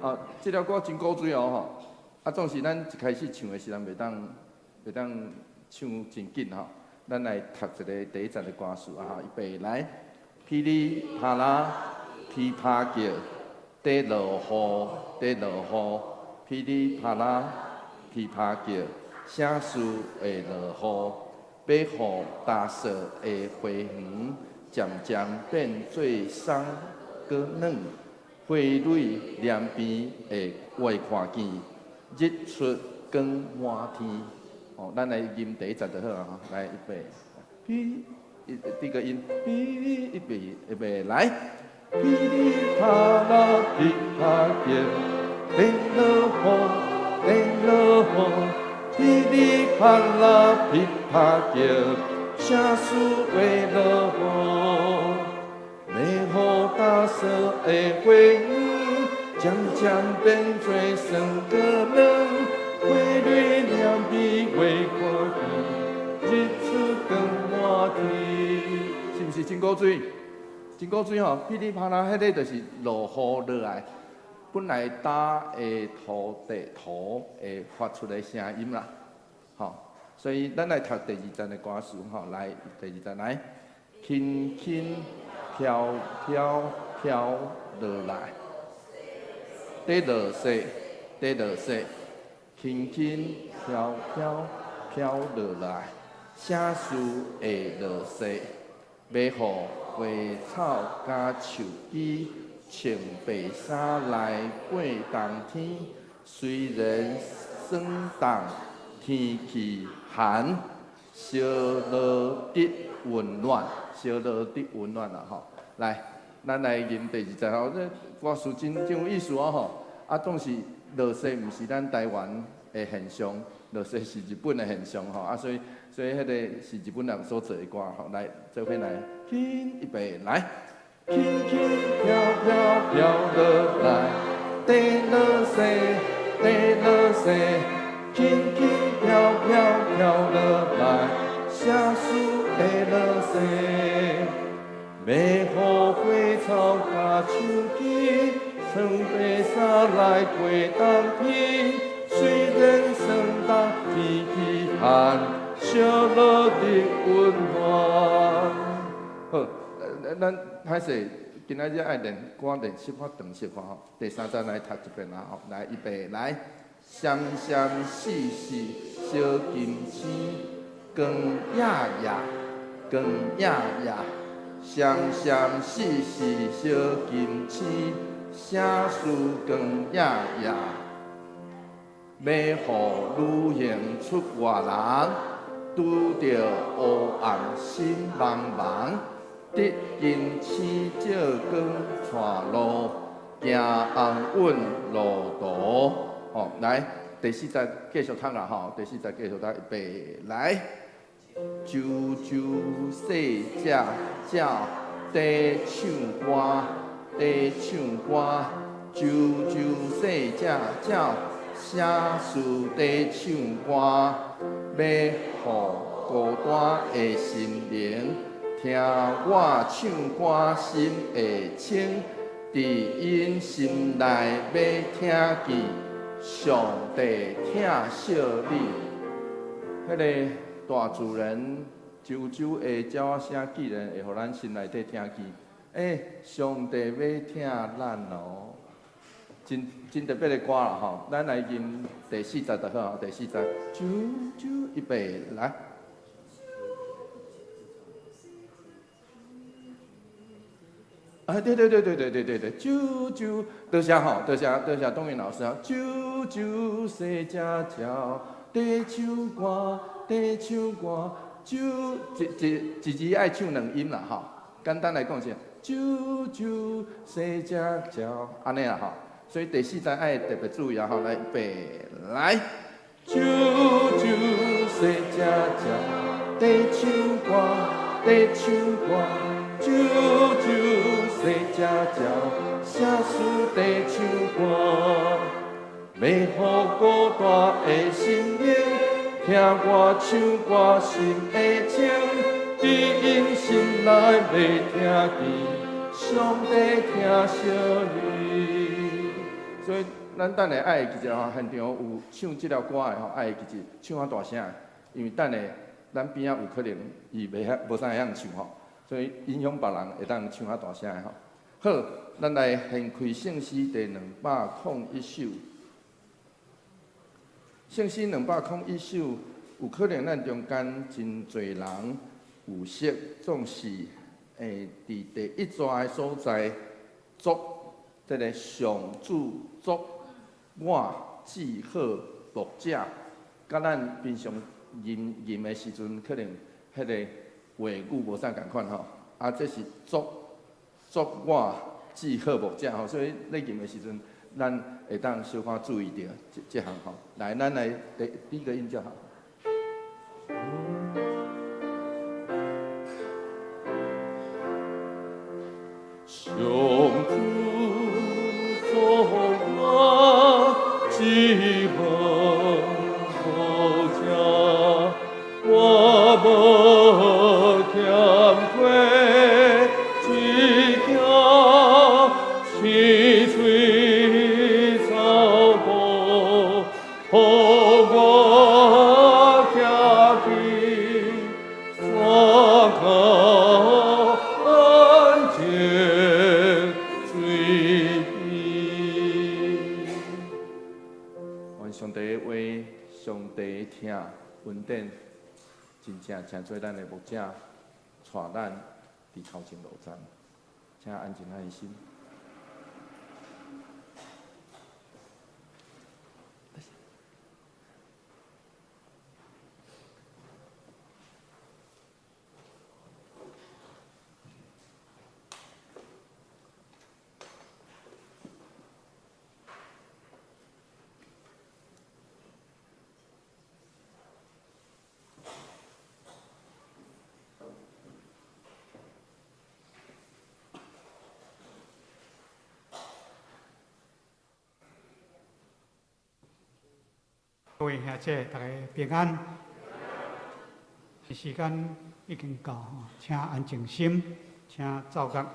哦，这条歌真古锥哦吼。啊，总是咱一开始唱的时阵，袂当唱真紧吼。咱来读一个第一节的歌词啊，预备来，噼里啪啦，噼啪叫，地落雨，地落雨，噼里啪啦，噼啪叫，声势会落雨，要互大雪的花园渐渐变做松果软，花蕊连边会越看见，日出光满天。哦，咱来吟第一节就好啊，吼，来预备，噼，第个音，噼，预备来，噼里啪啦噼啪叫，地落雨，地落雨，噼里啪啦噼啪叫，声势会落雨，要互大雪的花园渐渐变做酸果软。花蕊两边月看见，日出光满天。是毋是真古锥？真古锥吼，噼里啪啦，迄个就是落雨落来，本来打的土会发出的声音啦，吼。所以咱来读第二节的歌词吼，来第二节来，轻轻飘飘飘落来，地落雪，地落雪。轻轻飘飘飘落来，声势会落雪，要互花草甲树枝穿白衫来过冬天。虽然霜冻天气寒，小落得温暖，小落得温暖啦吼。来，咱来吟第二节吼，这歌词真有意思啊吼。啊，总是。落雪毋是咱台湾的现象，落雪是日本的现象吼，啊，所以迄个是日本人所做的歌吼，来做伙来，轻预备来，轻轻飘飘飘落来，地落雪，地落雪，轻轻飘飘飘落来，声势会落雪，要互花草甲树枝。穿白衫来过冬天，虽然霜冻天气寒，小落得温暖。好，咱歹势，今仔日爱练歌练10发长10发吼。第三节来读一遍啦吼，来预备来，闪闪细细小金星，光呀呀，光呀呀，闪闪细细小金星。声势光呀呀，要互女性出外人，拄着黑暗心茫茫，得经青照光带路，行安稳路途。哦，来第四节继续读啦吼，第四节继续读，预备来，啾啾细只鸟在唱歌。在唱歌，啾啾细只鸟，声势在唱歌，要互孤单的心灵，听我唱歌心会清，伫因心内要听见，上帝疼惜你。迄个大自然啾啾的鸟仔声，既然会互咱心内底听见。上帝要听咱哦，真特别的歌啦吼，咱来吟第四节就好，第四节，啾啾，预备来。啊，对，啾啾，多谢吼，多谢董云老师啊，啾啾细只鸟，在唱歌，在唱歌，啾，一字爱唱2音啦吼，简单来讲是。啾啾细只鸟，安尼啦吼，所以第四节爱特别注意啊吼，来预备来，啾啾细只鸟，在唱歌，在唱歌，啾啾细只鸟，声势在唱歌，要互孤单的心灵，听我唱歌心会清。伫因心内要听见，上帝疼惜你。所以咱等下爱其实吼，现场有唱即条歌的吼，爱其实唱啊大声的，因为等下咱边仔有可能伊无啥会晓唱吼，所以影响别人会当唱啊大声的吼。好，咱来献开圣诗第201首。圣诗201首，有可能咱中间真侪人有识，总是伫第一节的所在，作即个上主作我至好牧者，甲咱平常吟的时阵，可能迄个话语无啥共款吼。啊，这是作我至好牧者吼，所以咧吟的时阵，咱会当小可注意着这项吼。来，咱来第一个音就好。上主作我至好牧者，我无欠亏，只求是水草补，互我行去山口安静水边。愿上帝的话，上帝听恩典，真正请做咱的牧者，带咱伫头前路站，请安静咱的心。各位兄姐，大家平安。时间已经到，请安静心，请照觉。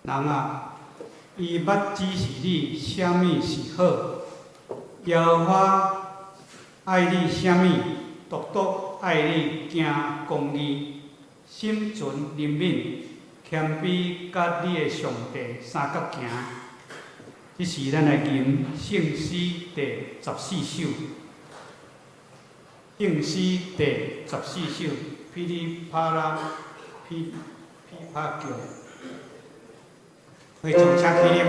人啊，伊捌指示你啥物是好，耶和华爱你啥物，独独爱你行公义，心存怜悯，谦卑甲你的上帝三角行。这是咱来吟圣诗第14首。圣诗第14首，噼里啪啦，噼啪叫。会从请起立。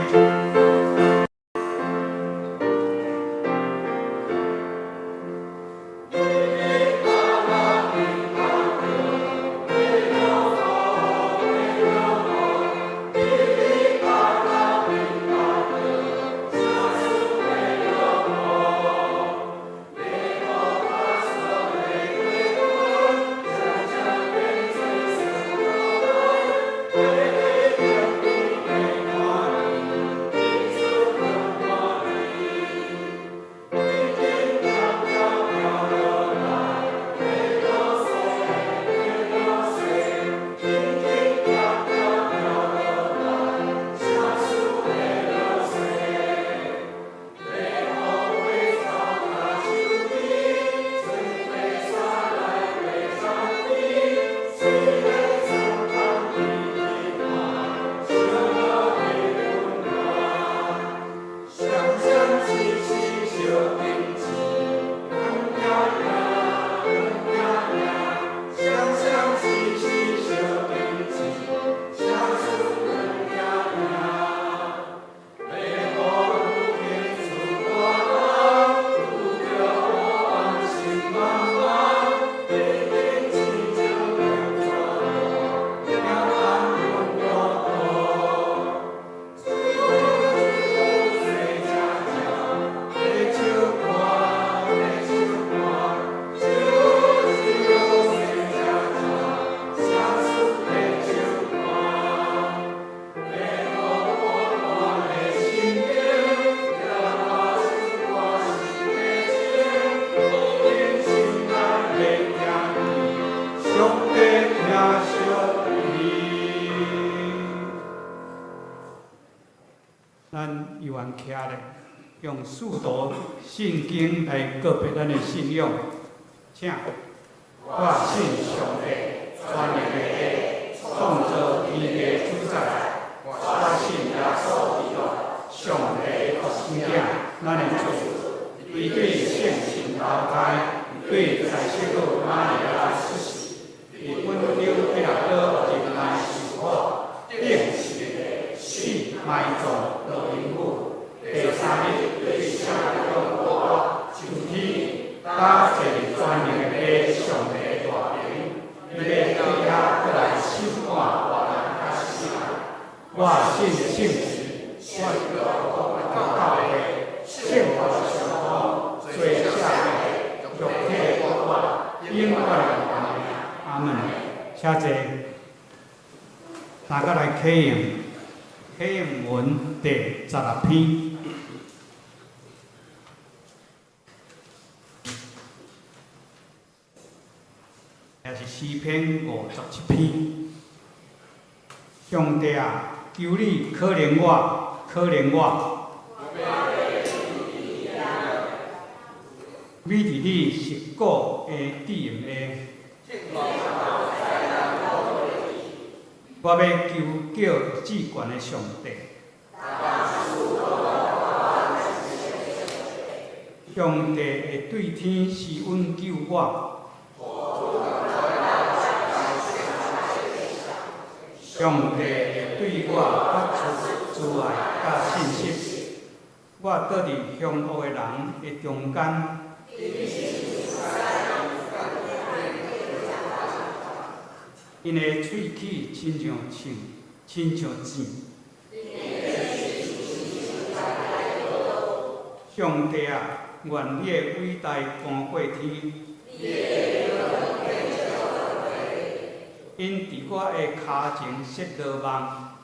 咱由安徛咧，用速读圣经来告别咱的信仰。请，我信上帝，全能的主，创造天地主宰。我信耶稣基督，上帝独生子，咱的主，伊对圣神投胎，对在世个玛利亚出世，伊温柔彼拉多入来受苦，并死，死埋葬。第三日，对圣公复活，上天打坐全能的上帝大名，伊要对遐过来审判活人甲死人。我信圣旨，我教会，圣父上帝，最赦免，肉体复活，永远的名。阿门。谢谢。大家来启用启用文第16篇。也是诗篇57篇。上帝啊，求你可怜我，可怜我。美伫你是古的知用的。我要求叫至悬的上帝。上帝会对天施恩救我。上帝会对我发出慈爱甲信心，我倒伫凶恶的人的中间。因的喙齿亲像钱。上帝啊，愿你的伟大搬过天。因伫我的骹前设罗网，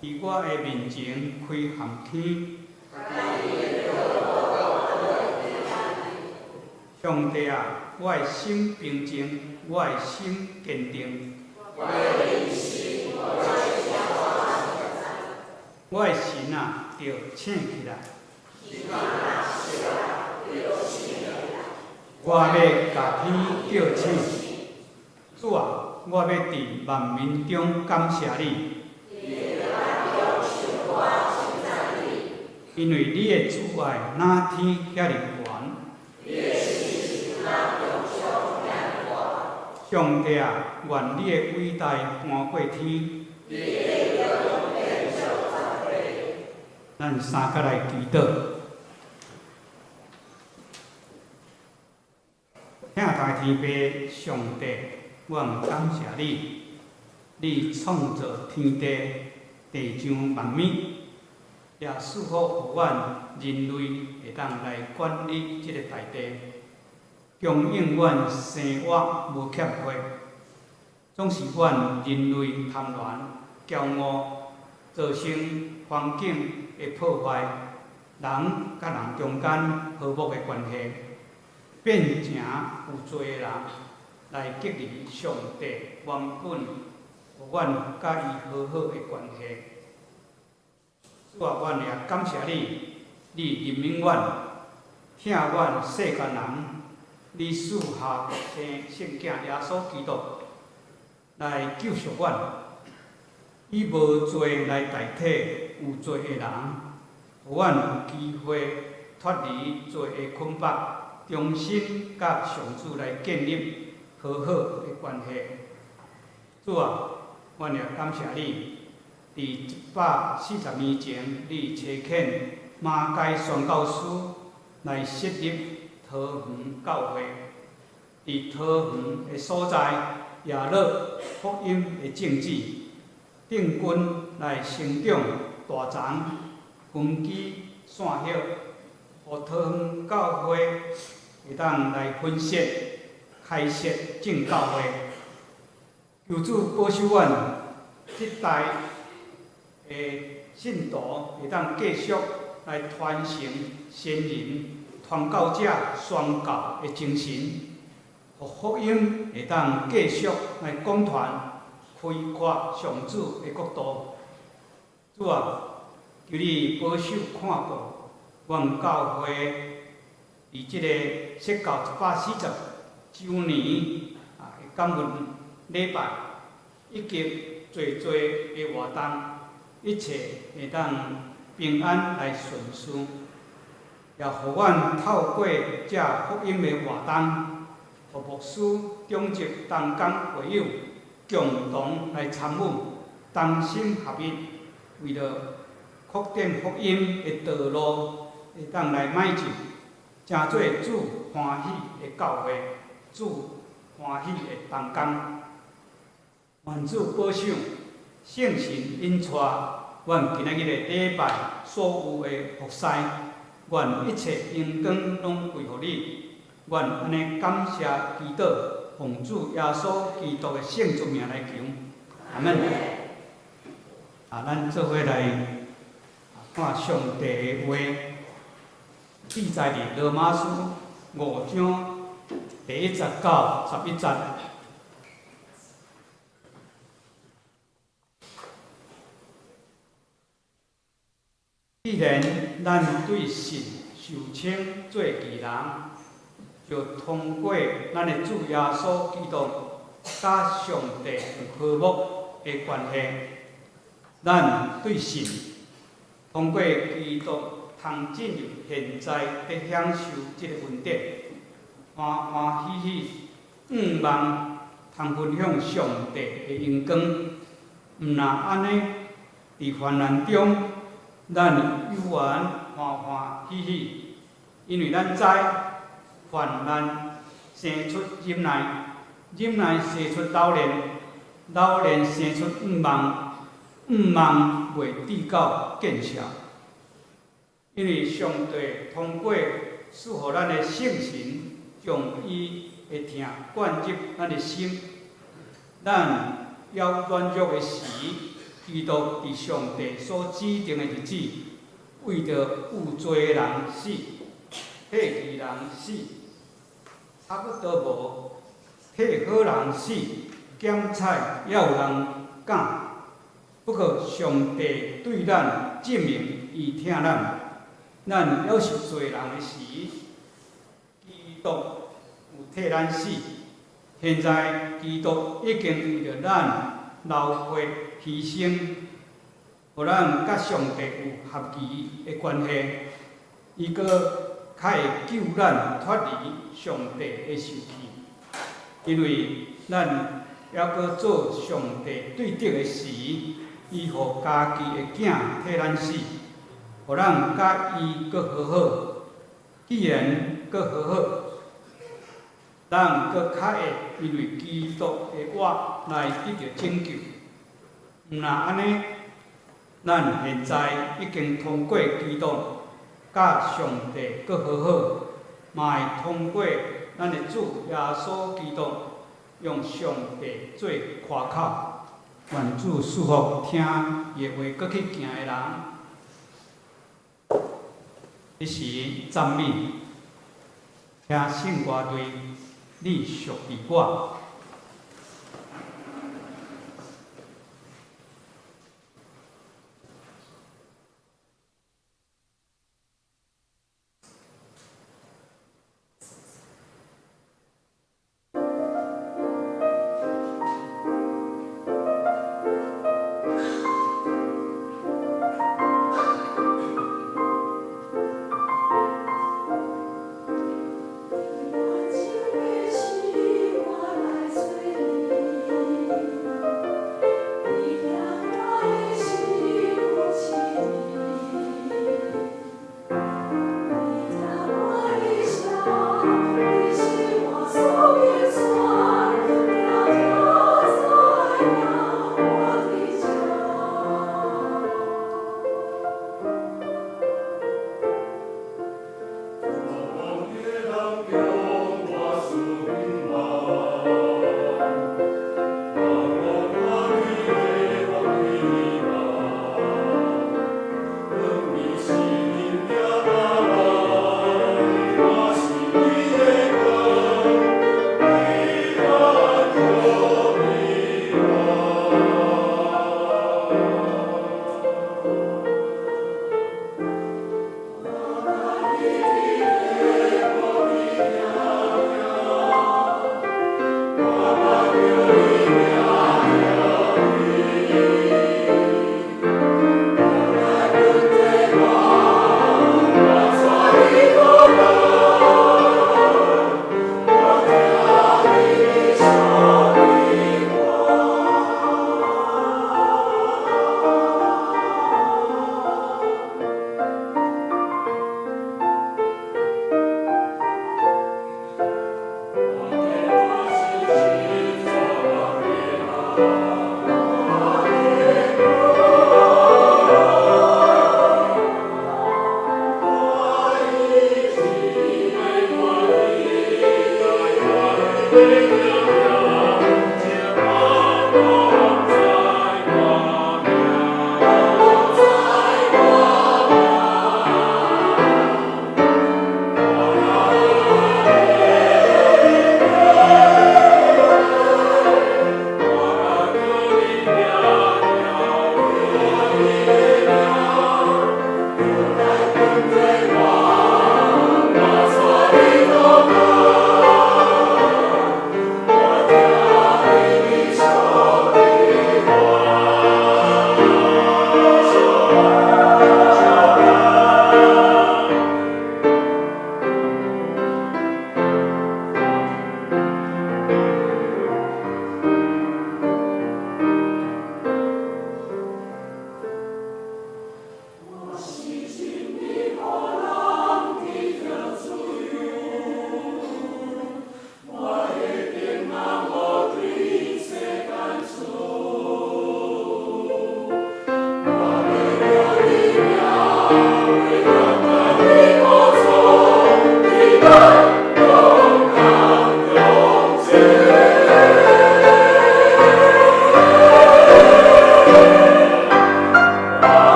伫我的面前开含天。上帝啊，我的心平静，我的心坚定。我的神啊，就醒起来。我要甲天叫醒。主啊，我要伫万民中感谢你。因为你的慈爱哪天遐尼悬。上帝啊，愿你的伟大搬过天。咱三甲来祈祷。请大天父上帝，阮感谢你，你创造天地，地上万物，也赐福互阮人类会当来管理即个大地，供应阮生活无欠缺。总是阮人类贪婪、骄傲，造成环境的破坏，人甲人中间和睦的关系，变成有罪的人来激励上帝原本互阮甲伊和好的关系。主啊，阮也感谢你，你任命阮，请阮世间人，你赐下生圣囝耶稣基督来救赎阮，以无罪来代替有罪的人，互阮有机会脱离罪的捆绑，重新甲上主来建立和好的关系。主啊，阮也感谢你。伫140年前，你差遣马偕宣教师来设立桃园教会，伫桃园的所在也落福音的政治，定根来成长大长，根基线叶，互桃园教会会当来分析、开设正教会。求主保守阮这代信徒会当继续来传承先人传教者宣教的精神，互福音会当继续来广传、开阔上主的国度。主啊，求你保守看顾阮教会伫即个设教140周年的感恩礼拜，以及最的活动。一切会当平安来顺遂，也互阮透过这福音的活动，互牧师、长职、同工会友共同来参与，同心合一，为了扩展福音的道路，会当来迈进，成做主欢喜的教会，主欢喜的同工。愿主保守。圣神引带阮今仔日的礼拜所有的服侍，愿一切荣光拢归乎你。愿安尼感谢祈祷，奉主耶稣基督的圣主名来求，阿门。咱做伙来看上帝的话，记载伫罗马书5章第1节到11节。既然咱对神受称做义人，就通过咱的主耶稣基督甲上帝有和睦的关系，咱对神通过基督通进入现在在享受这个恩典，欢欢喜喜，望通分享上帝的荣光。毋若安尼，伫患难中。咱有缘欢欢喜喜，因为咱知患难生出忍耐，忍耐生出老练，老练生出望，望袂至到见效。因为上帝通过赐予咱的圣神，将伊的疼灌入咱的心，咱要软弱的时。基督伫上帝所指定的日子，为着有罪的人死，替义人死，差不多无替好人死，检彩也有人讲，不过上帝对咱证明伊疼咱，咱要是做人的时，基督有替咱死。现在基督已经为着咱流血牺牲，互咱甲上帝有合宜的关系。伊阁较会救咱脱离上帝的受气，因为咱还阁做上帝对得的事，伊互家己的囝替咱死，互咱甲伊阁和好。既然阁和好，咱阁较会因为基督的活来得到拯救。毋若安尼，咱现在已经通过基督，甲上帝阁和好，嘛会通过咱的主耶稣基督，用上帝做夸口。愿主祝福听伊的话阁去行的人。这时赞美，请圣歌队你属于我。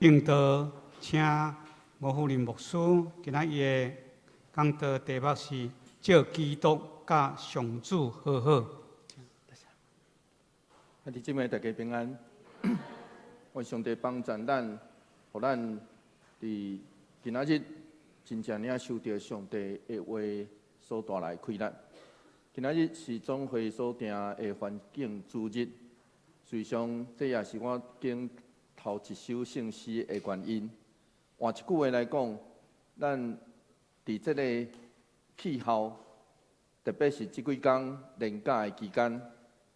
并道请吴福林牧师今仔日的讲道题目是借基督甲上主和好。弟兄姊妹，大家平安。愿上帝帮助咱，互咱伫今仔日真正领受到上帝的话所带来快乐。今仔日是总会所定的环境主日，实际上这也是我经头一首圣诗的原因。换一句话来讲，咱伫这个气候，特别是这几天连假的期间，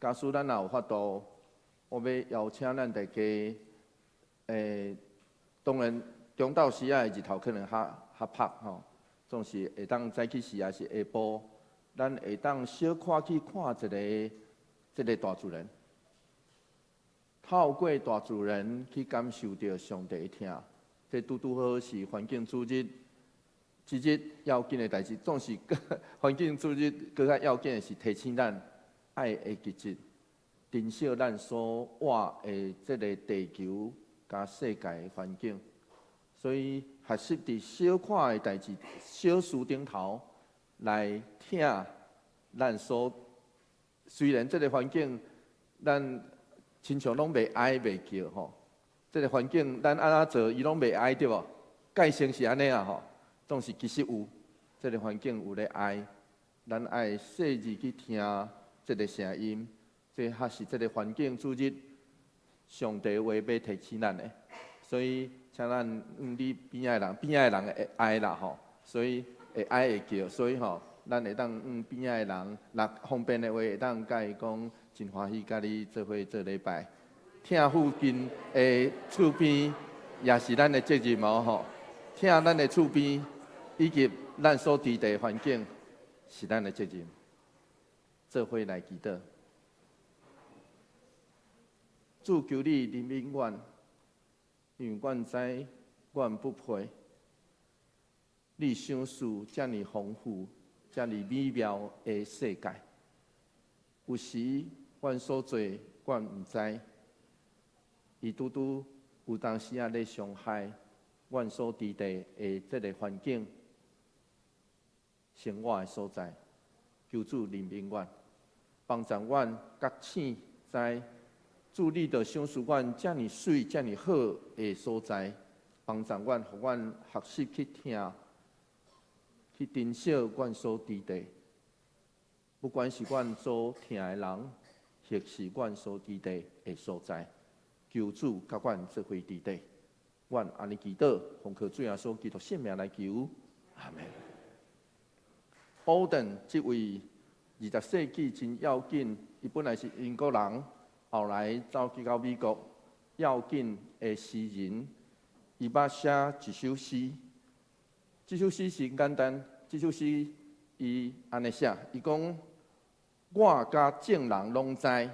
假使咱也有法度，我要邀请咱大家，当然中昼时啊日头可能较晒吼，总是会当早起时也是下晡，咱会当小看去看这个大自然，透过大自然去感受到上帝的疼。这拄好是环境主日，一日要紧的代志，总是环境主日更较要紧的是提醒咱爱的基质，珍惜咱所活的这个地球加世界的环境。所以学习伫小看的代志、小事顶头来听咱所，虽然这个环境咱亲像拢袂爱袂叫吼。这个环境，咱安怎做，伊拢袂爱对无？界性是安尼啊吼，总是其实有，这个环境有咧爱，咱爱细致去听这个声音，这还是这个环境主日上帝话要提醒咱的，所以请咱你边仔的人会爱啦吼，所以会爱会叫，所以吼，咱会当边仔的人，若方便的话会当甲伊讲，真欢喜甲你做伙做礼拜。听附近的厝边，也是咱的责任吼。听咱的厝边，以及咱所伫的环境，是咱的责任。做伙来祈祷。主求你怜悯阮，因为阮知阮不配。你赏赐遮尔丰富、遮尔美妙的世界，有时阮所做，阮毋知。伊拄拄有当时啊，咧伤害阮所伫地的这个环境、生活的所在，求主怜悯阮，帮助阮觉醒，知主你着赏赐阮遮尔水、遮尔好的所在，帮助阮，互阮学习去听，去珍惜阮所伫地。不管是阮所听的人，或是阮所伫地的所在。求主甲阮做伙伫地，阮安尼祈祷，奉靠主耶稣基督圣名来求，阿门。保顿这位20世纪真要紧，伊本来是英国人，后来走去到美国，要紧的诗人，伊捌写一首诗。这首诗是简单，这首诗伊安尼写，伊讲：我甲众人拢知。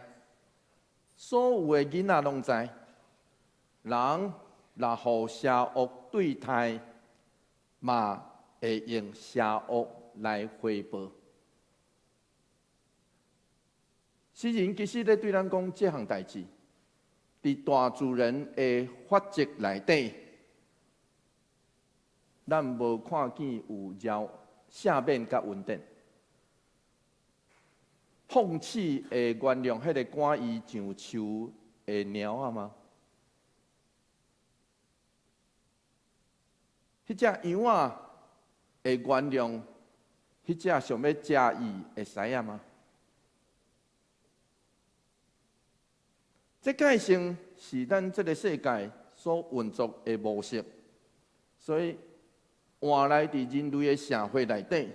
所有的囡仔拢知，人若互邪恶对待，嘛会用邪恶来回报。诗人其实咧对咱讲这项代志，伫大自然的法则内底，咱无看见有下面甲稳定。放弃的原谅，迄个赶伊上树的鸟啊吗？迄只羊啊会原谅迄只想要食伊的狮啊吗？这个性是咱这个世界所运作的模式，所以换来伫人类的社会内底，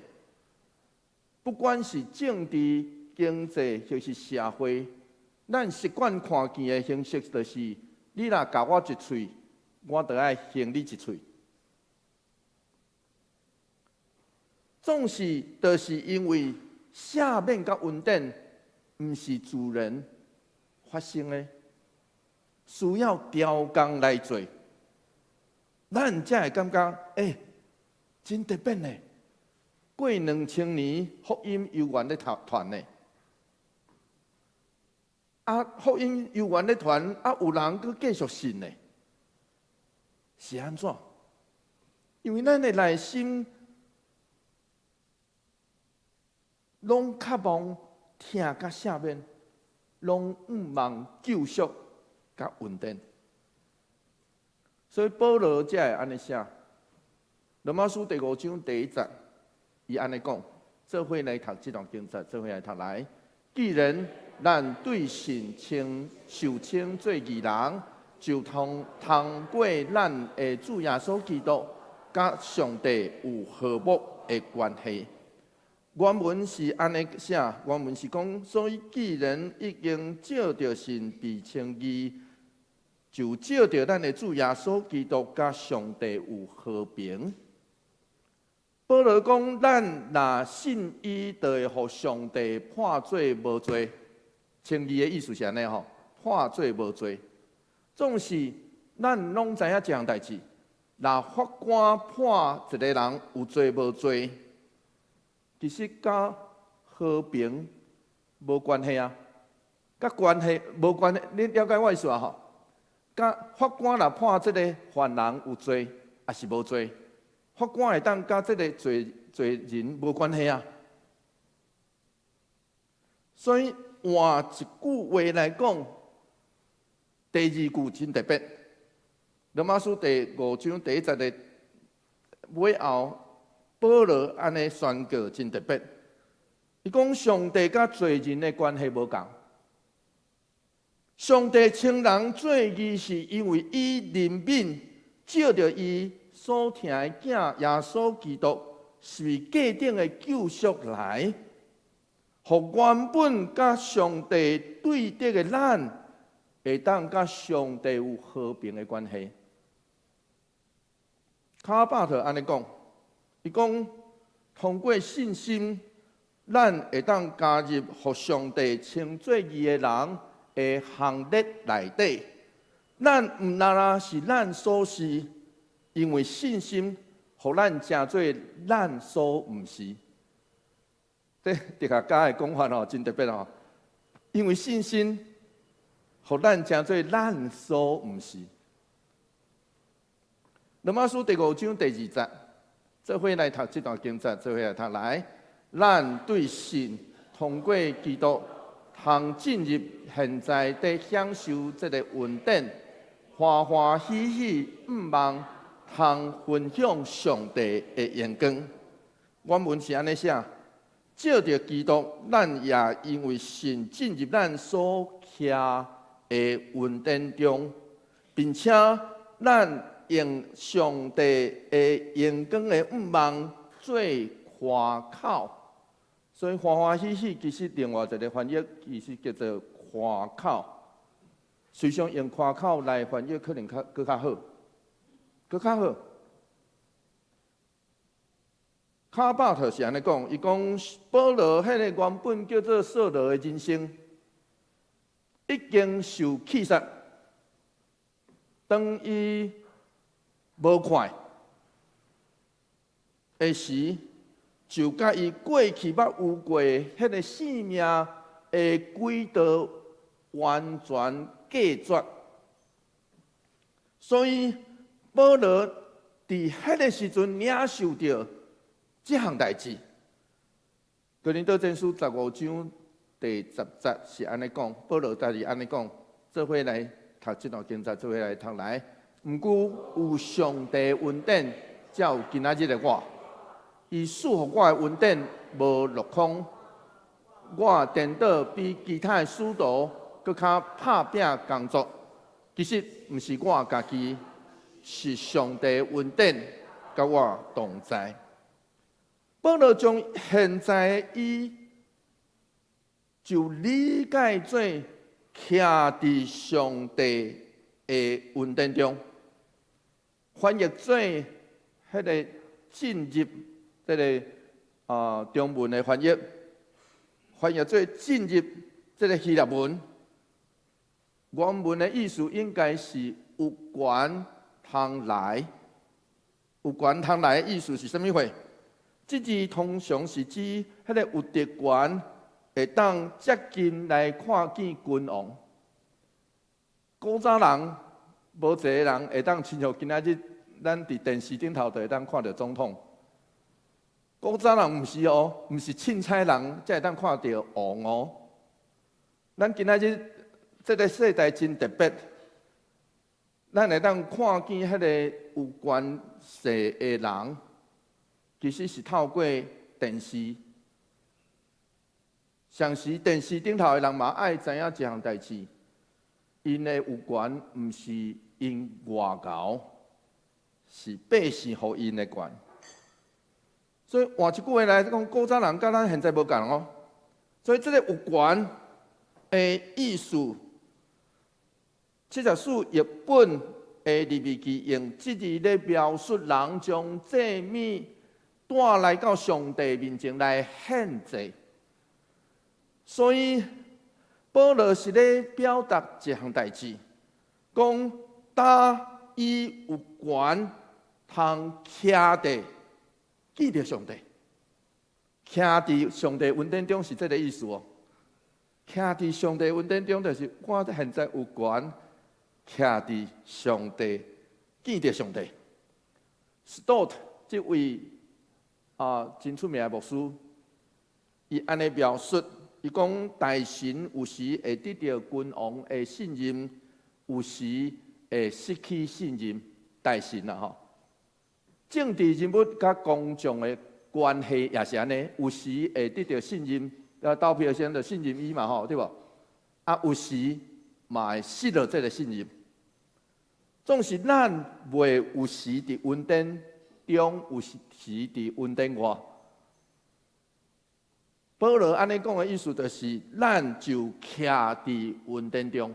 不管是政治、经济或是社会，咱习惯看见的形式，就是你若咬我一喙，我就爱还你一喙。总是就是因为下面甲稳定，毋是自然发生的，需要调工来做，咱才会感觉真特别呢。过2000年，福音幼园咧传呢。福音幼园咧传，有人佫继续信呢。是安怎？因为咱的内心，拢渴望听甲下面，拢毋望救赎甲稳定。所以保罗才会安尼写，《罗马书》第5章第1节，伊安尼讲：做伙来读这段经节，做伙来读来。既然咱对神受称做义人，就通过咱的主耶稣基督，甲上帝有和睦的关系。原文是安尼写，原文是讲，所以既然已经照着神被称义，就照着咱的主耶稣基督甲上帝有和平。保罗讲，咱若信伊，就会互上帝判做无罪。称义的意思是安尼吼，判做无罪。总是咱拢知影这样代志。若法官判一个人有罪无罪，其实甲和平无关系啊，甲关系无关系。你了解我意思啊？吼，甲法官若判这个犯人有罪，还是无罪？法官会当甲这个罪人无关系啊。所以换一句话来讲，第二句真特别。罗马书第5章第1节的尾后，保罗安尼宣告真特别。伊讲上帝甲罪人的关系无共。上帝称人做义，是因为伊怜悯，照着伊所疼的囝耶稣基督，是为价顶的救赎来，互原本甲上帝对敌的咱，会当甲上帝有和平的关系。卡巴特安尼讲，伊讲通过信心，咱会当加入互上帝称作义的人的行列内底。咱毋单是咱所是，因为信心，互咱成做咱所毋是。这哲学家的讲法吼，真特别吼。因为信心，互咱成做咱所毋是。罗马书第5章第2节，做伙来读这段经节，做伙来读来。咱对神通过基督，通进入现在在享受这个稳定，欢欢喜喜，毋忘通分享上帝的荣光。原文是安尼写：照着基督，咱也因为神进入咱所倚的稳定中，并且咱用上帝的荣光的毋忘做夸口。所以欢欢喜喜，其实另外一个翻译其实叫做夸口。随上用夸口来翻译，可能更较好，更较好。卡巴特是安尼讲，伊讲保罗迄个原本叫做扫罗的人生，已经受气杀，当伊无快的时，就甲伊过去捌有过迄个生命的轨道完全隔绝。所以保罗伫迄个时阵领受到这项代志。哥林多前书15章第10节是安尼讲，保罗家己安尼讲，做伙来读这段经节，做伙来读来。毋过有上帝恩典，才有今仔日的我。伊赐予我的恩典无落空，我颠倒比其他的使徒搁较拍拼工作。其实毋是我家己，是上帝恩典甲我同在。保罗将现在伊就理解做徛伫上帝的恩典中。翻译做迄个进入这个中文的翻译，翻译做进入这个希腊文。原文的意思应该是有权通来，有权通来的意思是什么货？这字通常是指迄个有特权，会当接近来看见君王。古早人无一个人会当亲像今仔日咱伫电视顶头就会当看到总统。古早人毋是哦，毋是凊彩人才会当看到王哦。咱今仔日这个世代真特别，咱会当看见迄个有权势的人，其实是透过电视。上时电视顶头的人嘛爱知影一项代志，因的有权毋是因外交，是百姓互因的权。所以换一句话来讲，古早人甲咱现在无共哦。所以这个有权的意思，74译本的利未记用这字来描述人将祭物带来到上帝面前来献祭。所以保罗是咧表达一项代志，讲他伊有权通徛伫记着上帝，徛伫上帝恩典中是这个意思哦。徛伫上帝恩典中，就是我现在有权徛伫上帝，记着上帝。Stott 这位真出名的牧师，伊安尼描述。伊讲大神有时会得到君王的信任，有时会失去信任。大神啊吼，政治人物甲公众的关系也是安尼，有时会得到信任，投票先就信任伊嘛吼，对无？有时嘛会失了这个信任。总是咱袂有时伫恩典中，有时伫恩典外。保罗安尼讲的意思，就是咱就徛伫恩典中，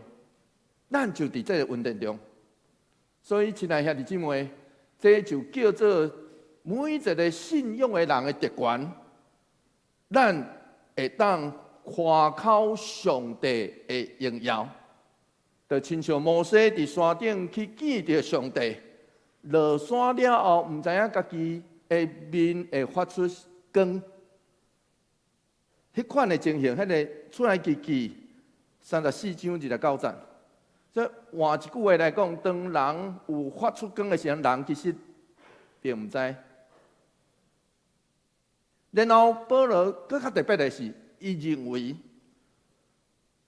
咱就伫这个恩典中。所以，亲爱兄弟姊妹，这就叫做每一个信仰的人的特权，咱会当夸口上帝的荣耀，就亲像摩西伫山顶去见着上帝，落山了后，毋知影家己的面会发出光。迄款的情形，迄个出来记记34章29节。所以换一句话来讲，当人有发出光的时候，人其实并毋知。然后保罗更较特别的是，伊认为，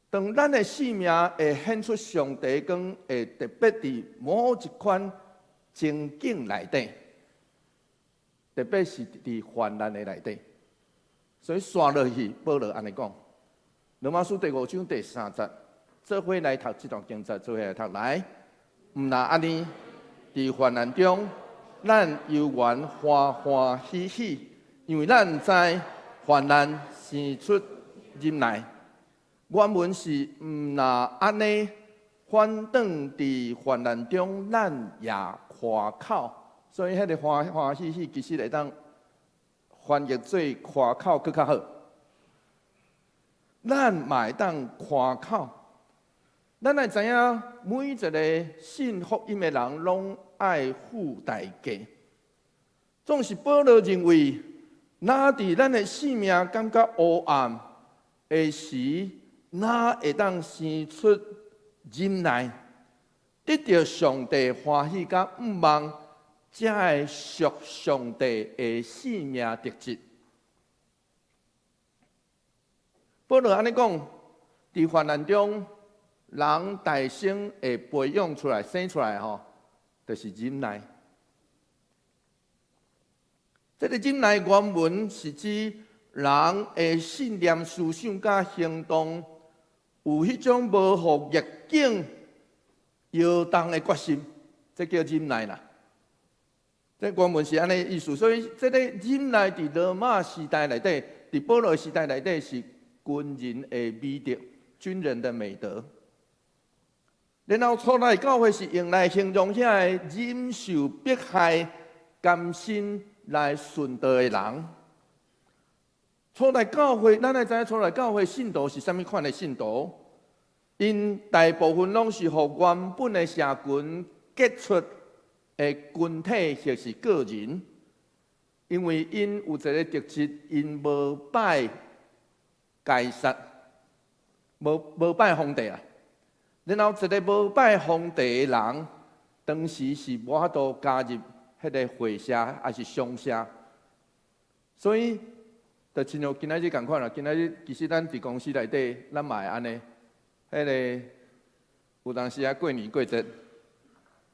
当咱的性命会显出上帝光，会特别伫某一款情景内底，特别是伫患难的内底。所以刷落去，保罗安尼讲，《罗马书》第5章第3节，做伙来读这段经节，做伙来读来。毋若安尼，伫患难中，咱犹原欢欢喜喜，因为咱知患难生出忍耐。原文是毋若安尼，反倒伫患难中，咱也夸口。所以迄个欢欢喜喜，其实会当翻译做夸口更较好，咱嘛会当夸口。咱来知影，每一个信福音的人，拢爱付代价。总是保罗认为，哪伫咱的性命感觉黑暗的时，哪会当生出忍耐，得到上帝欢喜甲毋望。才会属上帝的生命特质。保罗安尼讲，伫患难中，人大生会培养出来、生出来吼，就是忍耐。这个忍耐原文是指人的信念、思想甲行动有迄种无互逆境摇动的决心，这叫忍耐啦。这原文是安尼意思，所以这个忍耐伫罗马时代内底，伫保罗时代内底是军人的美德，军人的美德。然后出来教会是用来形容遐个忍受迫害、甘心来顺道的人。出来教会，咱来知影出来教会信徒是啥物款的信徒？因大部分拢是互原本的社群结出的群体或是个人，因为因有一个特质，因无拜该撒，无拜皇帝啊。然后一个无拜皇帝的人，当时是无法度加入迄个火声还是伤声。所以，就亲像今仔日共款啦。今仔日其实咱伫公司内底，咱嘛会安尼。迄个有当时啊，过年过节，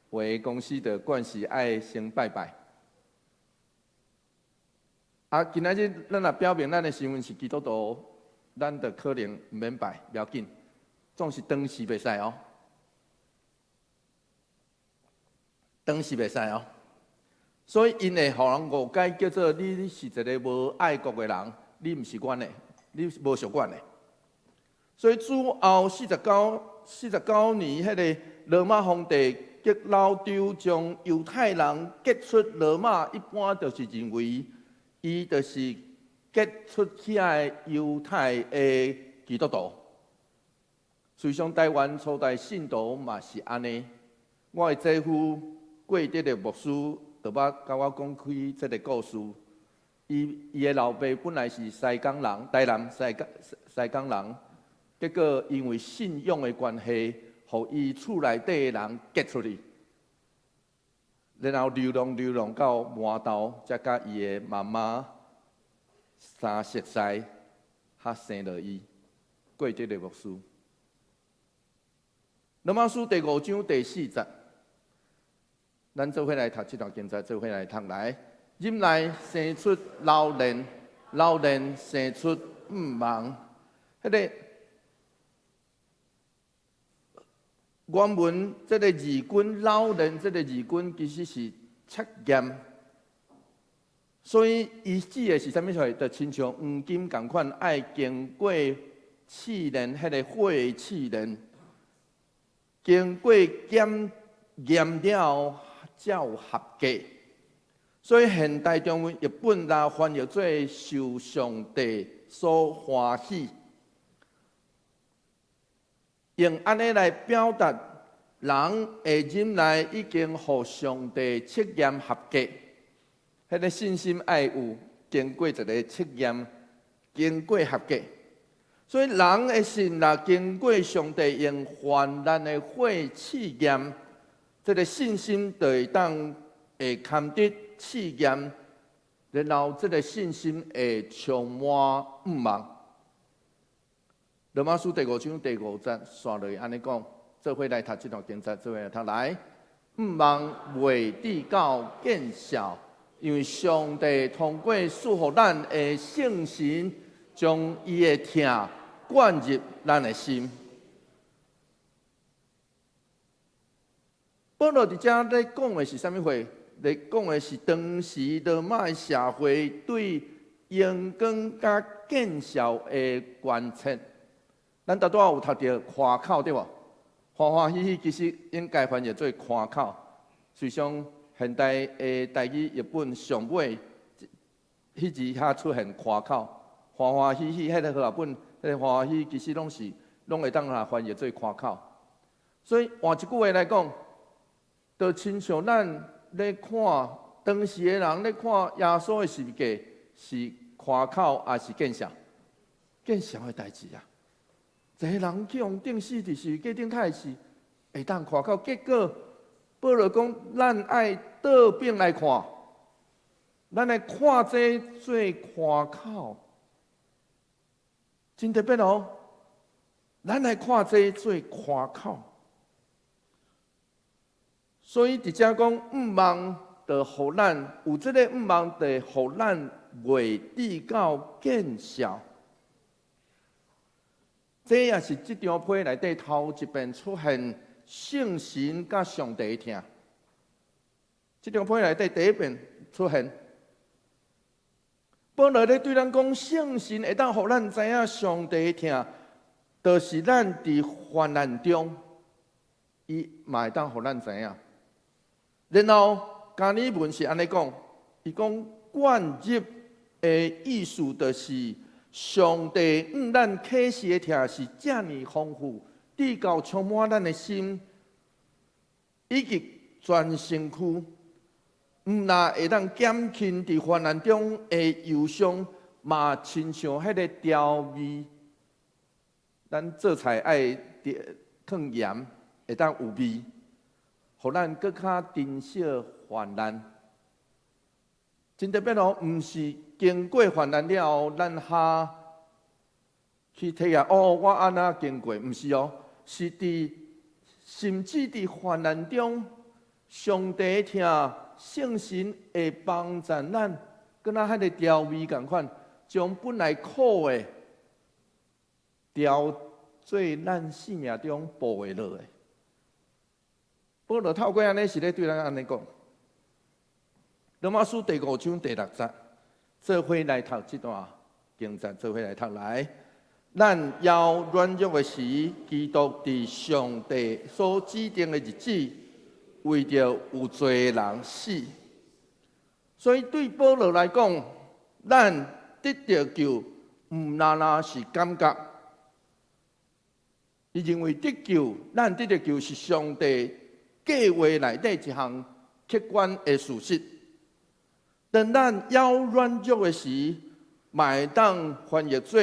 为公司的惯习爱先拜拜。啊，今仔日咱若表明咱的身份是基督徒，咱就可能毋免拜，不要紧，总是当时袂使哦。当时袂使哦。所以因会互人误解，叫做你是一个无爱国的人，你毋是阮的，你无属阮的。所以主后49年，迄个罗马皇帝激老周将犹太人激出罗马，一般就是认为伊就是激出起来犹太的基督徒。随上台湾初代信徒嘛是安尼。我的姐夫贵德的牧师就捌甲我讲开这个故事。伊的老爸本来是西港人，台南西港人。结果因为信仰的关系，互伊厝内底的人激出去，然后流浪到麻豆，才甲伊的妈妈三熟悉，才生落伊，过这个牧师。罗马书第5章第4节，咱做伙来读这段经节，做伙来读来。忍耐生出老人，老人生出亡。迄个原文这个字根老人，这个字根其实是测验，所以伊指的是啥物事？就亲像黄金共款，爱经过试炼，迄个火试炼，经过检验了才有合格。所以现代中日本啦翻译做受上帝所欢喜。用安尼来表达，人会忍耐已经互上帝测验合格，迄个信心爱有经过一个测验，经过合格。所以人的心若经过上帝用患难的火试验，这个信心就会当会堪得试验，然后这个信心会充满毋忘。罗马书第5章第5节，刷落去安尼讲，做伙来读这段经节，做伙来读来。毋忘为地到见效，因为上帝通过赐予咱的圣神，将伊的疼灌入咱的心。保罗伫遮咧讲的是啥物话？咧讲的是当时罗马社会对阳光甲见效的观测。咱大多有读到夸口对无？欢欢喜喜其实应该翻译做夸口。随上现代的台语日本上尾迄字遐出现夸口，欢欢喜喜迄个日本迄个欢欢喜其实拢会当来翻译做夸口。所以换一句话来讲，就亲像咱咧看当时的人咧看耶稣的世界是夸口还是见效？见效的代志啊！一个人去用顶死伫世界顶开始，会当看到结果。保罗讲，咱爱倒边来看，咱来看这做看口，真特别哦。咱来看这做看口，所以伫遮讲，毋忘的互咱有这个毋忘的互咱未至到见效。这也是这张批内底头一遍出现圣神甲上帝的听。这张批内底第一遍出现，保罗咧对咱讲，圣神会当互咱知影上帝的听，就是咱伫患难中，伊嘛会当互咱知影。然后加尔文是安尼讲，伊讲灌入的意思就是。上帝咱启示的听是这么丰富，至到充满咱的心，以及全身躯，毋但会当减轻伫患难中的忧伤，嘛亲像迄个调味，咱做菜爱放盐，会当有味，互咱更较珍惜患难，真特别哦，毋是经过患难了后，咱下去体验哦，我安那经过，毋是哦，是甚至伫患难中，上帝听圣神会帮助咱，敢若迄个调味共款，将本来苦的调做咱生命中补会落的。保罗透过安尼是咧对咱安尼讲。罗马书第5章第6节，做伙来读这段经节，做伙来读来。咱要软弱的时，基督伫上帝所指定的日子，为着有罪人死。所以对保罗来讲，咱得到救，毋单是感觉，伊认为得救，咱得到救是上帝计划内底一项客观的事实。当咱要软弱的时，嘛会当翻译做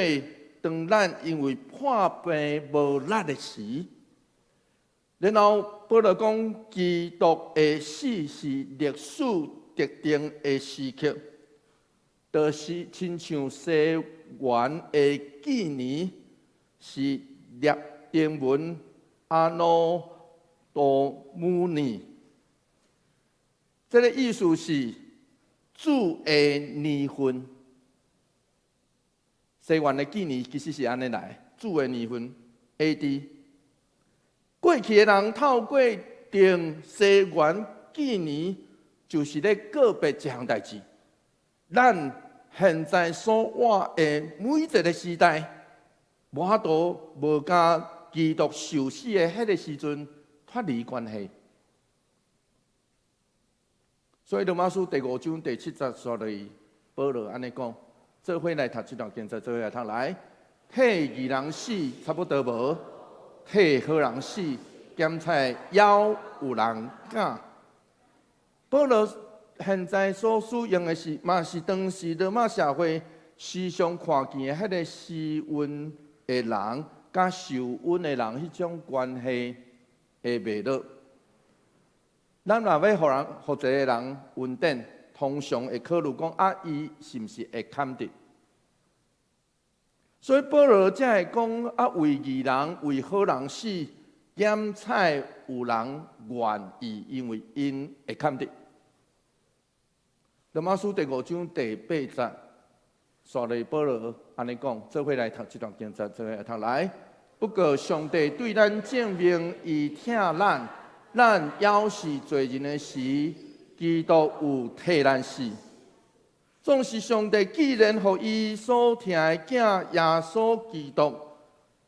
当咱因为破病无力的时。然后保罗讲，基督的死是历史特定的时刻，就是亲像西元的纪年是列丁文阿诺多姆尼，这个意思是主的年份。西元的纪年其实是安尼来，主的年份 AD。过去的人透过定西元纪年，就是咧告别一项代志。咱现在所活的每一个时代，无法度无甲基督受死的迄个时阵脱离关系。所以罗马书第5章第7节说落，保罗安尼讲，做伙来读这段经节，做伙来读来。替义人死差不多无，替好人死咸菜还有人敢。保罗现在所使用的是，嘛是当时罗马社会时常看见的迄个施恩的人甲受恩的人迄种关系的脉络。咱若要互一个人恩典，通常会考虑讲伊是毋是会堪得。所以保罗才会讲为义人为好人死，咸菜有人愿意，因为因会堪得。罗马书第5章第8节，说了保罗安尼讲，做伙来读这段经节，做伙来读来。不过上帝对咱证明伊疼咱，咱要是罪人的时，基督有替咱死。总是上帝既然予伊所疼的囝耶稣基督，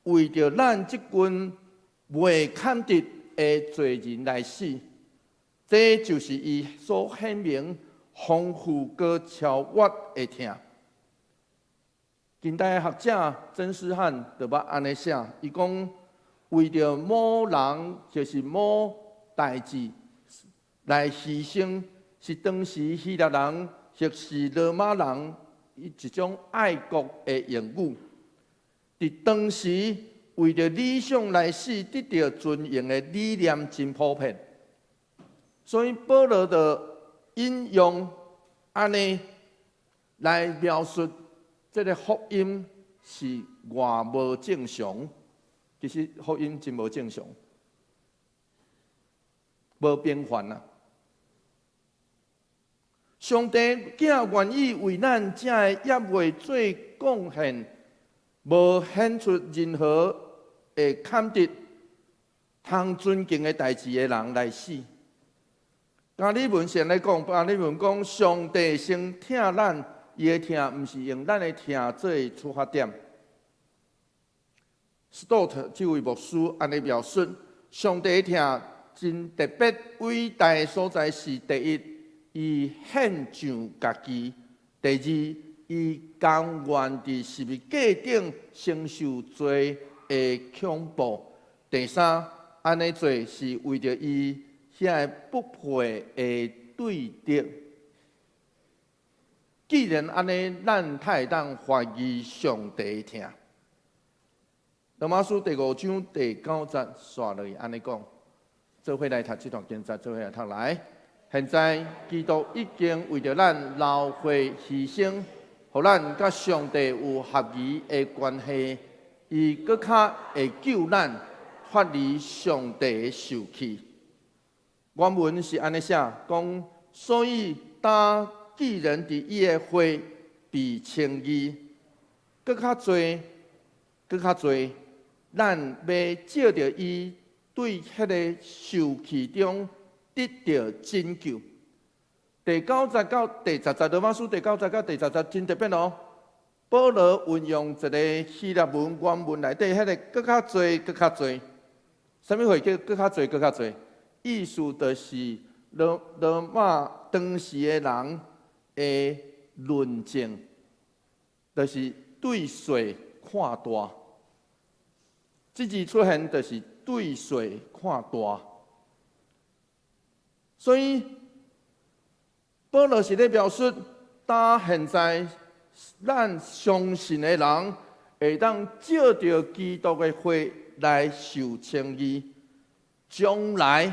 为着咱这群未堪得的罪人来死，这就是伊所显明丰富搁超越的疼。近代的学者曾思翰就捌安尼写，伊讲为着某人就是某代志来牺牲，是当时希腊人或是罗马人一种爱国的言语。伫当时为着理想来死，得到尊荣的理念真普遍，所以保罗就引用安尼来描述这个福音是偌无正常。其实福音真无正常，无平凡啊！上帝竟愿意为咱这个约会做贡献，无显出任何会堪得、通尊敬的代志的人来死。加利文先来讲，加利文讲，上帝先疼咱，伊的疼毋是用咱的疼做出发点。Stott 这位牧师安尼描述，上帝的疼真特别伟大的所在是：第一，伊献上家己；第二，伊甘愿伫十字架顶承受罪的恐怖；第三，安尼做是为着伊遐不配的对待。既然安尼，咱才会当怀疑上帝的疼。罗马书第5章第9节刷落安尼讲，做伙来读这段经节，做伙来读来。现在基督已经为着咱流血牺牲，互咱甲上帝有合宜的关系，伊搁较会救咱脱离上帝的受气。原文是安尼写，讲所以既然伫伊的血被称义，搁较侪，咱要借着伊对迄个受气中得到拯救。第90到第10罗马书第90到第10真特别哦。保罗运用一个希腊文原文内底迄个搁较侪，啥物话叫搁较侪？意思就是罗马当时的人的论证，就是对水看大。这字出现就是对水看大，所以保罗是咧描述，现在咱相信的人会当借着基督的血来受称义，将来、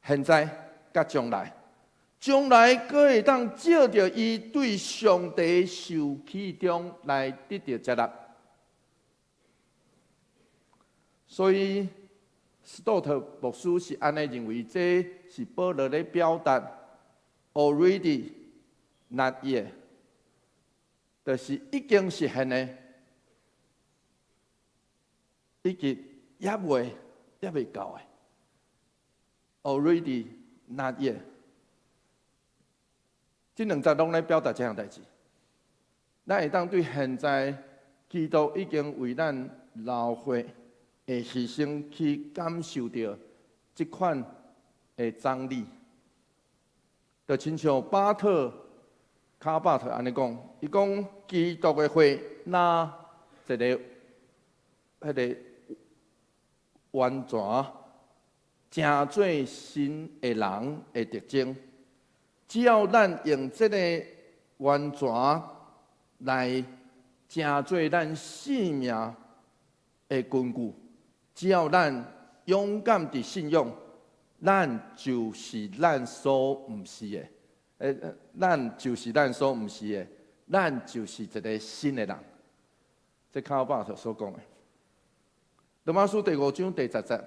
现在甲将来阁会当借着伊对上帝受气中来得到接纳。所以，斯多特牧师是安尼认为，这是保罗咧表达 already not yet， 就是已经实现的，已经也未到的 already not yet。这两节拢咧表达这样代志，咱会当对现在基督已经为咱流血的牺牲去感受到这款的张力，就亲像卡巴特安尼讲，伊讲基督的血拿一个迄个完全正做新的人的特征，只要咱用这个完全来正做咱性命的根据。只要咱勇敢地信用，咱就是咱所毋是的。咱就是咱所毋是的，咱就是一个新的人。这卡尔巴特所讲的。罗马书第5章第10节，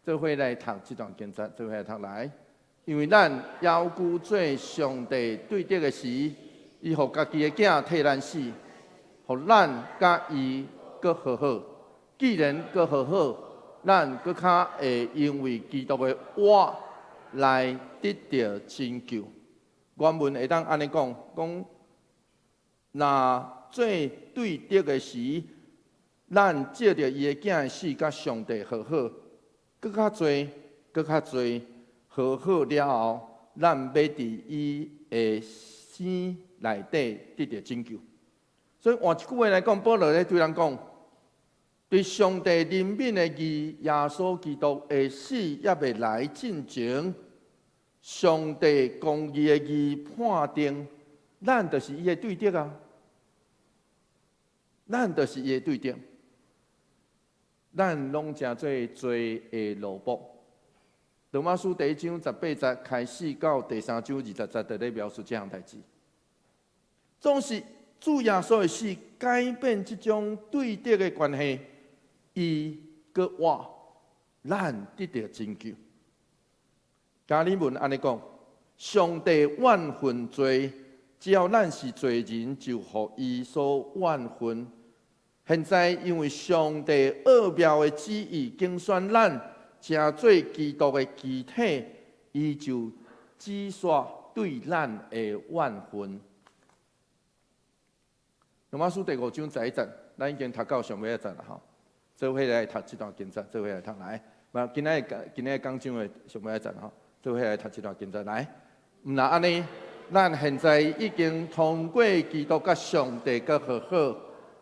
做伙来读这段经节，做伙来读来。因为咱要求做上帝对得的时，伊互家己的囝替咱死，互咱甲伊搁和好。既然搁和好，咱搁较会因为基督的活来得到拯救。原文会当安尼讲，若做对得的时，咱借着伊的囝的死，甲上帝和好，搁较侪和好了后，咱要伫伊的生内底得到拯救。所以换一句话来讲，保罗咧对咱讲。对上帝怜悯的义，耶稣基督的死也未来进前，上帝公义的义判定，咱就是伊的对得啊！咱就是伊的对得，咱拢正做罪的奴仆。罗马书第1章18节开始到第3章20节，就咧描述这样代志。总是主耶稣的死改变这种对得的关系。伊搁活，咱得到拯救。加里文安尼讲，上帝怨恨罪，只要咱是罪人，就互伊所怨恨。现在因为上帝奥妙的旨意竞选咱，成做基督的肢体，伊就止煞对咱的怨恨。罗马书第5章11节，咱已经读到上尾一节了吼。做伙来读这段经节，做伙来读来。今仔讲章的上尾一节吼，做伙来读这段经节来。毋若安尼，咱现在已经通过基督甲上帝个和好，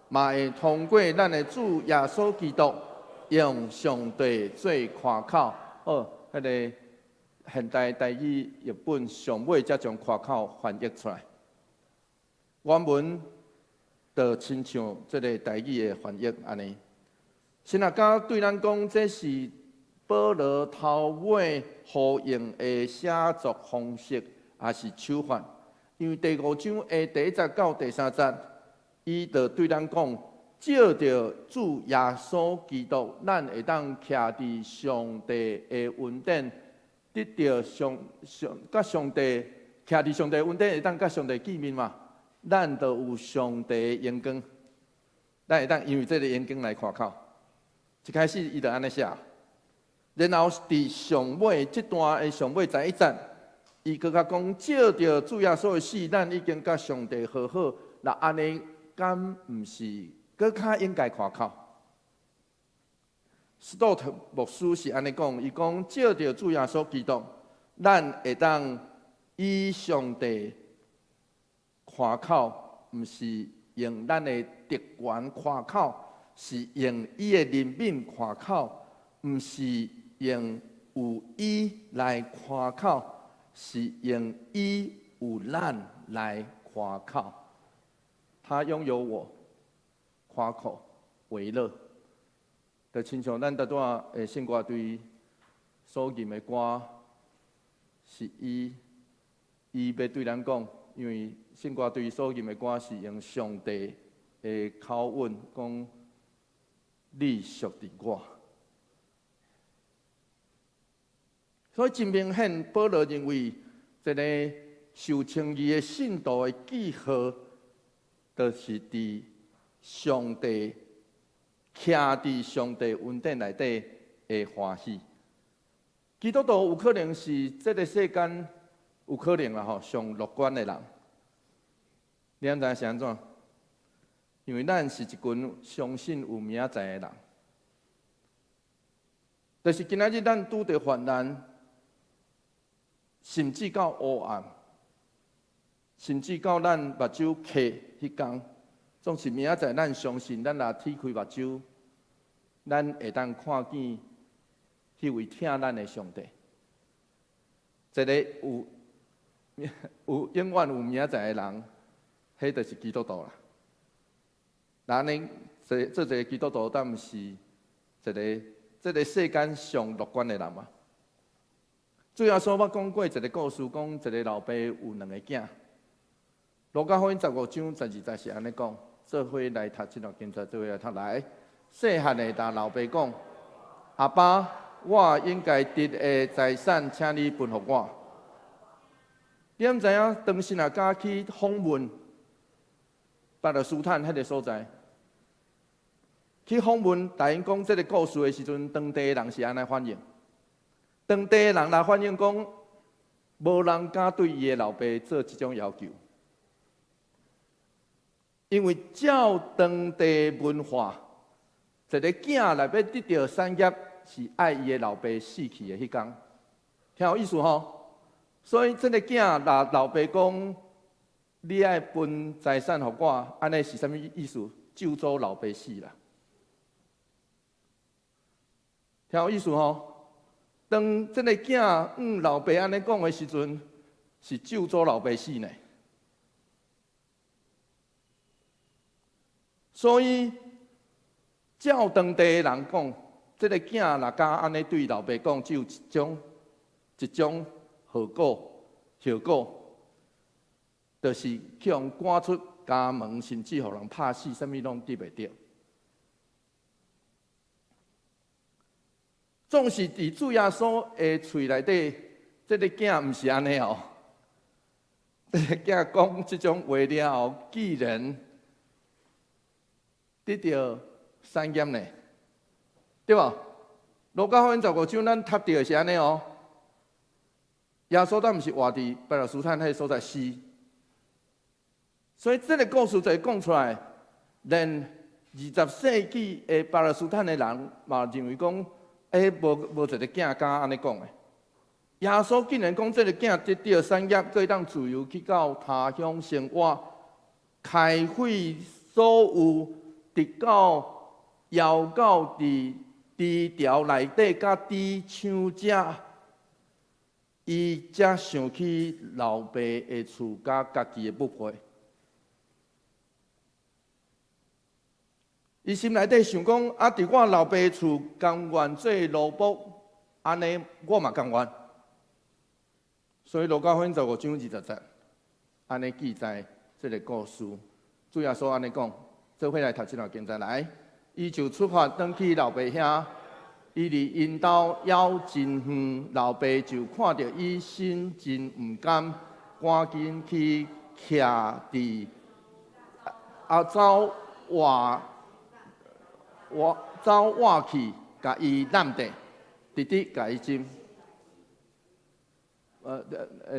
嘛会通过咱的主耶稣基督，用上帝做夸口。哦，迄个现代台语译本上尾才将夸口翻译出来。原文就亲像这个台语的翻译安尼。神啊，甲对咱讲，这是保罗头尾呼应的写作方式，也是手法。因为第5章的第1节到第3节，伊就对咱讲，照着主耶稣基督，咱会当徛伫上帝的恩典，得到甲上帝徛伫上帝的恩典，会当甲上帝见面嘛？咱就有上帝的眼光，咱会当因为这个眼光来看靠。一开始伊就安尼写，然后伫上尾这段的上尾11节，伊搁较讲，照着主耶稣的死，咱已经甲上帝和好，那安尼敢毋是搁较应该看靠？斯多特牧师是安尼讲，伊讲照着主耶稣基督，咱会当以上帝看靠，毋是用咱的特权看靠。是用伊的人品看靠，毋是用有伊来看靠，是用伊有咱来看靠。他拥有我，夸口为乐。就亲像咱这段的圣歌对所吟的歌，是伊要对咱讲，因为圣歌对所吟的歌是用上帝的口吻讲。你属伫我，所以真明显，保罗认为一个受称义的信徒的记号，就是伫上帝徛伫上帝恩典内底的欢喜。基督徒有可能是这个世间有可能啦吼上乐观的人，你知影是安怎？因为咱是一群相信有明仔载的人，就是今仔日咱拄着患难，甚至到黑暗，甚至到咱目睭闭迄天，总是明仔载咱相信，咱若天开目睭，咱会当看见迄位疼咱的上帝，一个有永远有明仔载的人，迄就是基督徒啦。那安尼，做一个基督徒，但毋是一个这个世间上乐观的人嘛？最后我讲过一个故事，讲一个老爸有2个囝。路加福音15章12节是安尼讲：做伙来读这段经节，做伙来读来。细汉的甲老爸讲：阿爸，我应该得的财产，请你分予我。你毋知影，当时若敢去访问巴勒斯坦迄个所在？去访问，大因讲这个故事的时阵，当地人是安尼反应。当地人来反映讲，无人敢对伊的老爸做这种要求，因为照当地文化，一个囝来要得到产业，是爱伊的老爸死去的迄天，听有意思吼？所以这个囝老爸讲，你爱分财产予我，安尼是啥物意思？咒诅老爸死啦。听有意思吼？当这个囝老爸安尼讲的时阵，是咒诅老爸死呢。所以照当地的人讲，这个囝若敢安尼对老爸讲，只有一种后果，就是向赶出家门，甚至互人拍死，啥物拢得袂到。总是伫主耶稣的喙内底，这个囝毋是安尼哦。这个囝讲这种话了后，既然得到产业呢，对吧？路加福音15章咱读到的是安尼哦。耶稣咱毋是活伫巴勒斯坦迄个所在死，所以这个故事就讲出来，连20世纪的巴勒斯坦的人嘛认为讲。无一个囝敢安尼讲的。耶稣竟然讲，这个囝得到产业，可以当自由去到他乡生活，开会所有，直到遥到伫低调内底，甲低唱者，伊才想起老爸的厝，甲家己的不配。伊心内底想讲，伫我老爸厝甘愿做奴仆，安尼我嘛甘愿。所以路加福音15章20节，安尼记载这个故事。主耶稣安尼讲，做伙来读这段经文来。伊就出发转去老爸遐，伊伫因兜枵真远，老爸就看到伊心真毋甘，赶紧去徛伫走活去，甲伊揽地，直直甲伊针。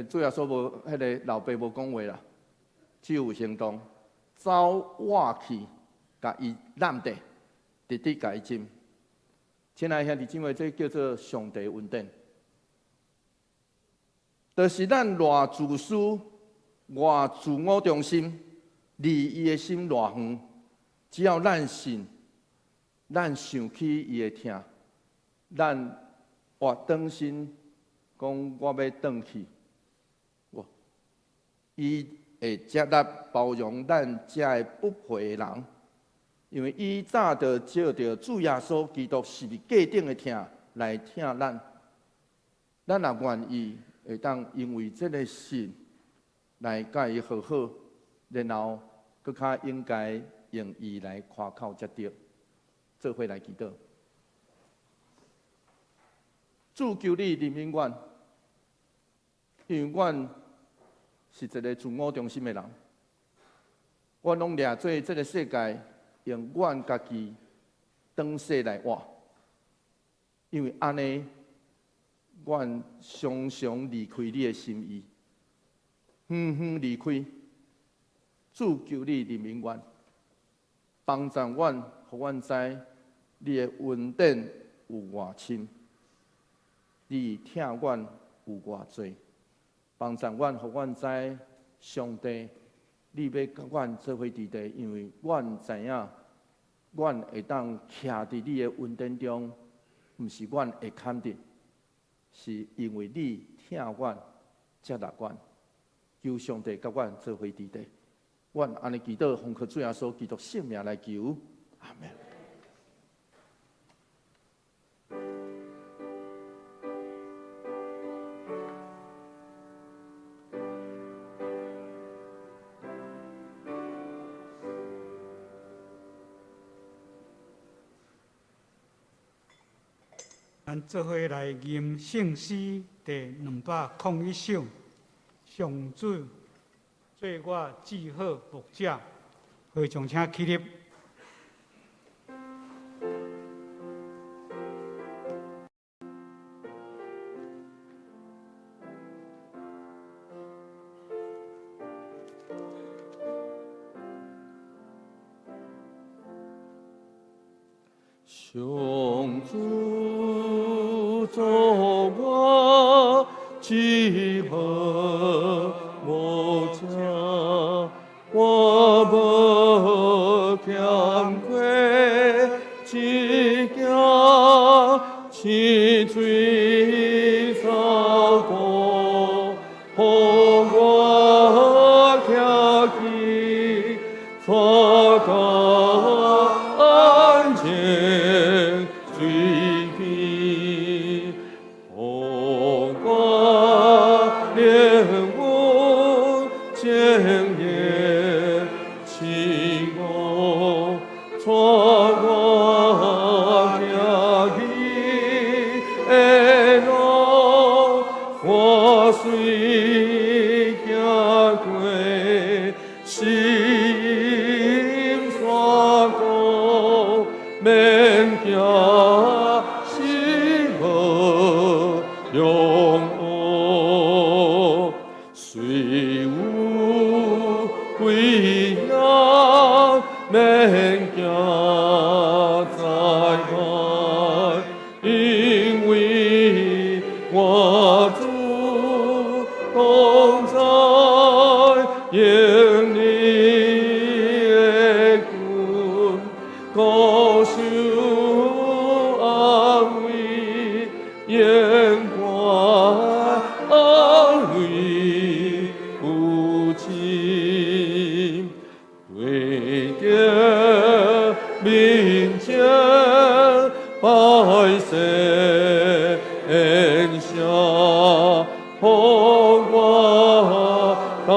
主耶稣无，迄个老爸无讲话啦，只有行动，走活去，甲伊揽地，直直甲伊针。亲爱兄弟姊妹，这叫做上帝恩典，就是咱偌自私、偌自我中心，离伊的心偌远，只要咱信，咱想起伊的疼，咱活转心。讲我要转去，伊会接纳包容咱这个不配的人，因为伊早就照着主耶稣基督十字架顶的疼来疼咱。咱也愿意会当因为这个信来甲伊和好，然后更较应该用伊来夸口才对，做伙来祈祷。主求你怜悯阮。因为阮是一个自我中心的人，阮拢掠做这个世界，用阮家己当世来活。因为安尼，阮常常离开你的心意，远远离开。主求你怜悯阮，帮助阮，互阮知你的恩典有偌深，你疼阮有偌多。帮助阮，互阮知上帝，你要甲阮做伙伫地，因为阮知影，阮会当徛伫你的恩典中，毋是阮会堪得，是因为你疼阮、接纳阮，求上帝甲阮做伙伫地。阮安尼祈祷，奉靠主耶稣基督圣名来求，阿门。咱做伙来念圣诗第201首，上主做我至好牧者，会众请起立。上主做我至好牧者，我无欠亏，只惊七水扫过，互我徛起错个安静水平，互我怜悯千年起我错我徛起的路，我虽行过心山高，免惊死无用恶，虽有危难，免惊灾害，因为我主同在，因你的君高受安慰，眼光安慰有情，对着面前百姓的红我的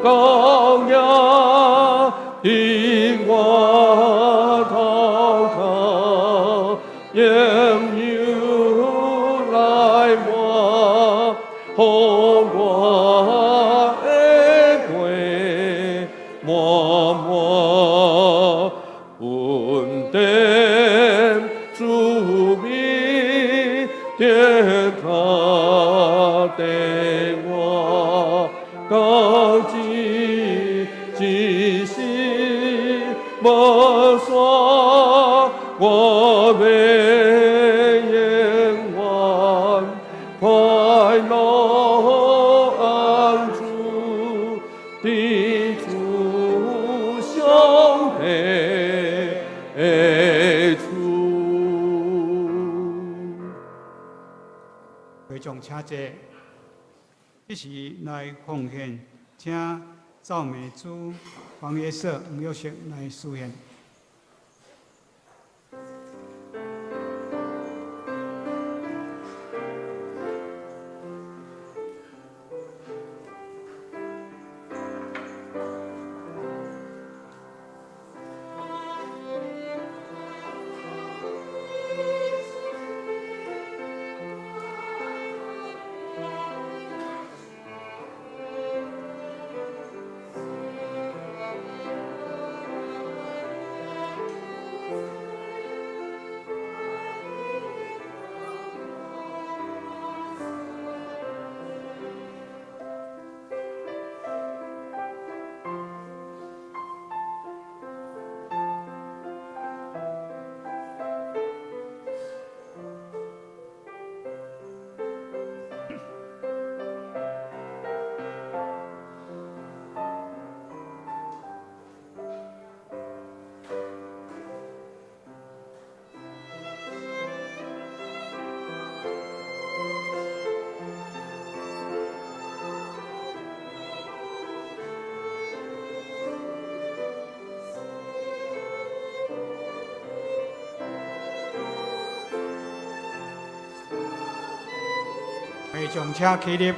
羔羊，因我祷告，应由来我，红我的归，默默稳定主名，天他对我高举继续摸索我为眼望快乐安住的主兄弟主。会众请坐，这时来奉献，请赵美珠、黄月色、吴玉石来书献。会众请起立。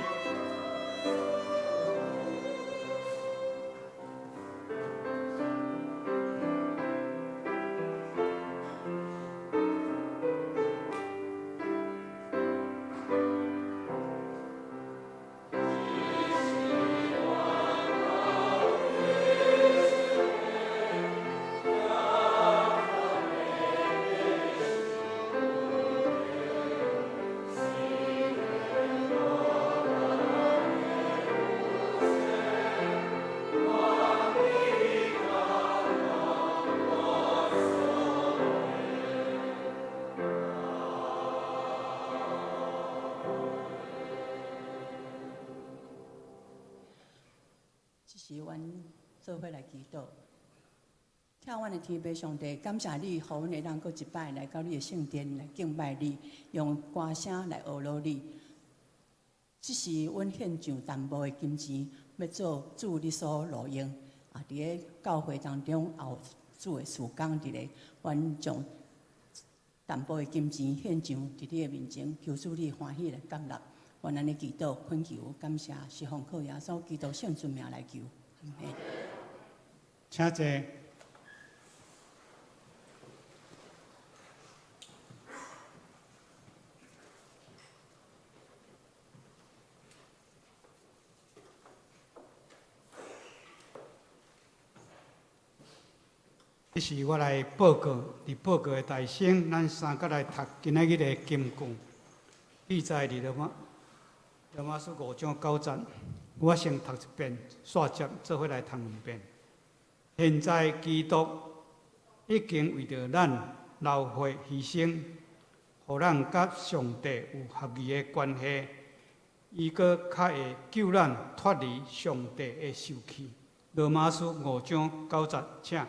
是阮做伙来祈祷，请阮的天父上帝，感谢你，互阮会当搁一摆来到你的圣殿来敬拜你，用歌声来学乐你。这是阮献上淡薄的金钱，要做主你所路用。啊，伫咧教会当中后主的事工伫咧，阮将淡薄的金钱献上伫你的面前，求主你欢喜来接纳。阮安尼祈祷、恳求、感谢，是奉靠耶稣基督圣尊名来求。请坐。这是我来报告，伫报告的大省，咱三个来读今仔日的金句，记载伫罗马书5章9节。我先读一遍，煞接做伙来读2遍。现在基督已经为着咱流血牺牲，互咱甲上帝有合宜的关系，伊阁较会救咱脱离上帝的受气。罗马书5章9节，请。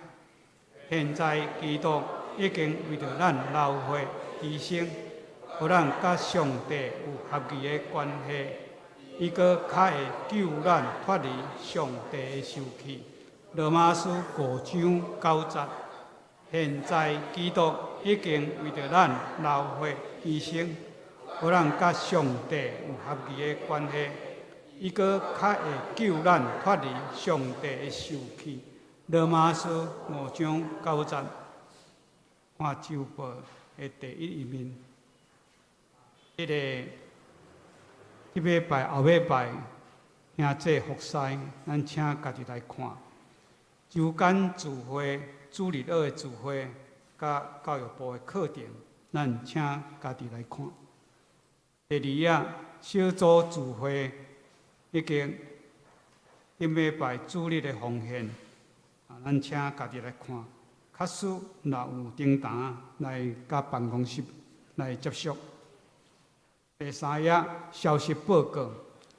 现在基督已经为着咱流血牺牲，互咱甲上帝有合宜的关系，伊阁较会救咱脱离上帝的受气。罗马书5章9节。现在基督已经为着咱流血牺牲，互咱甲上帝有合宜的关系，伊阁较会救咱脱离上帝的受气。罗马书5章9节，看周报的第一面。即礼拜后礼拜，兄弟服侍，咱请家己来看。周间聚会、主日学的聚会，甲教育部的课程，咱请家己来看。第二小组聚会，已经顶礼拜主日的奉献，咱请家己来看。假使若有订单来甲办公室来接触。第三页消息报告，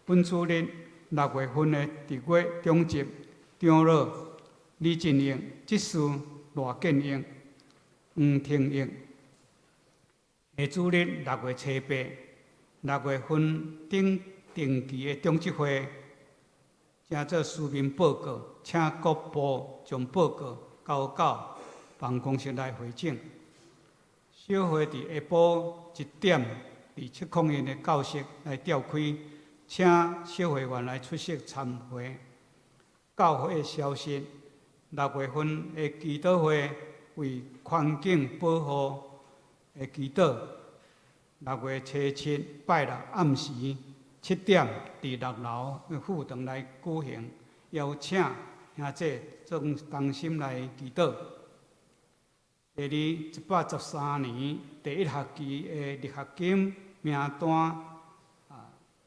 本主日6月份的伫月中集长老李进英、执事罗建英、黄庭英。下主日6月7、8，6月份定期的中执会，正做书面报告，请各部将报告交到办公室来回正。小会伫下晡1点。伫7空营的教室来召开，请小会员来出席参会。教会的消息：6月份的祈祷会为环境保护的祈祷，6月7、拜六暗时7点伫6楼的副堂来举行，邀请兄弟总同心来祈祷。第二，113年第1学期的入学金名单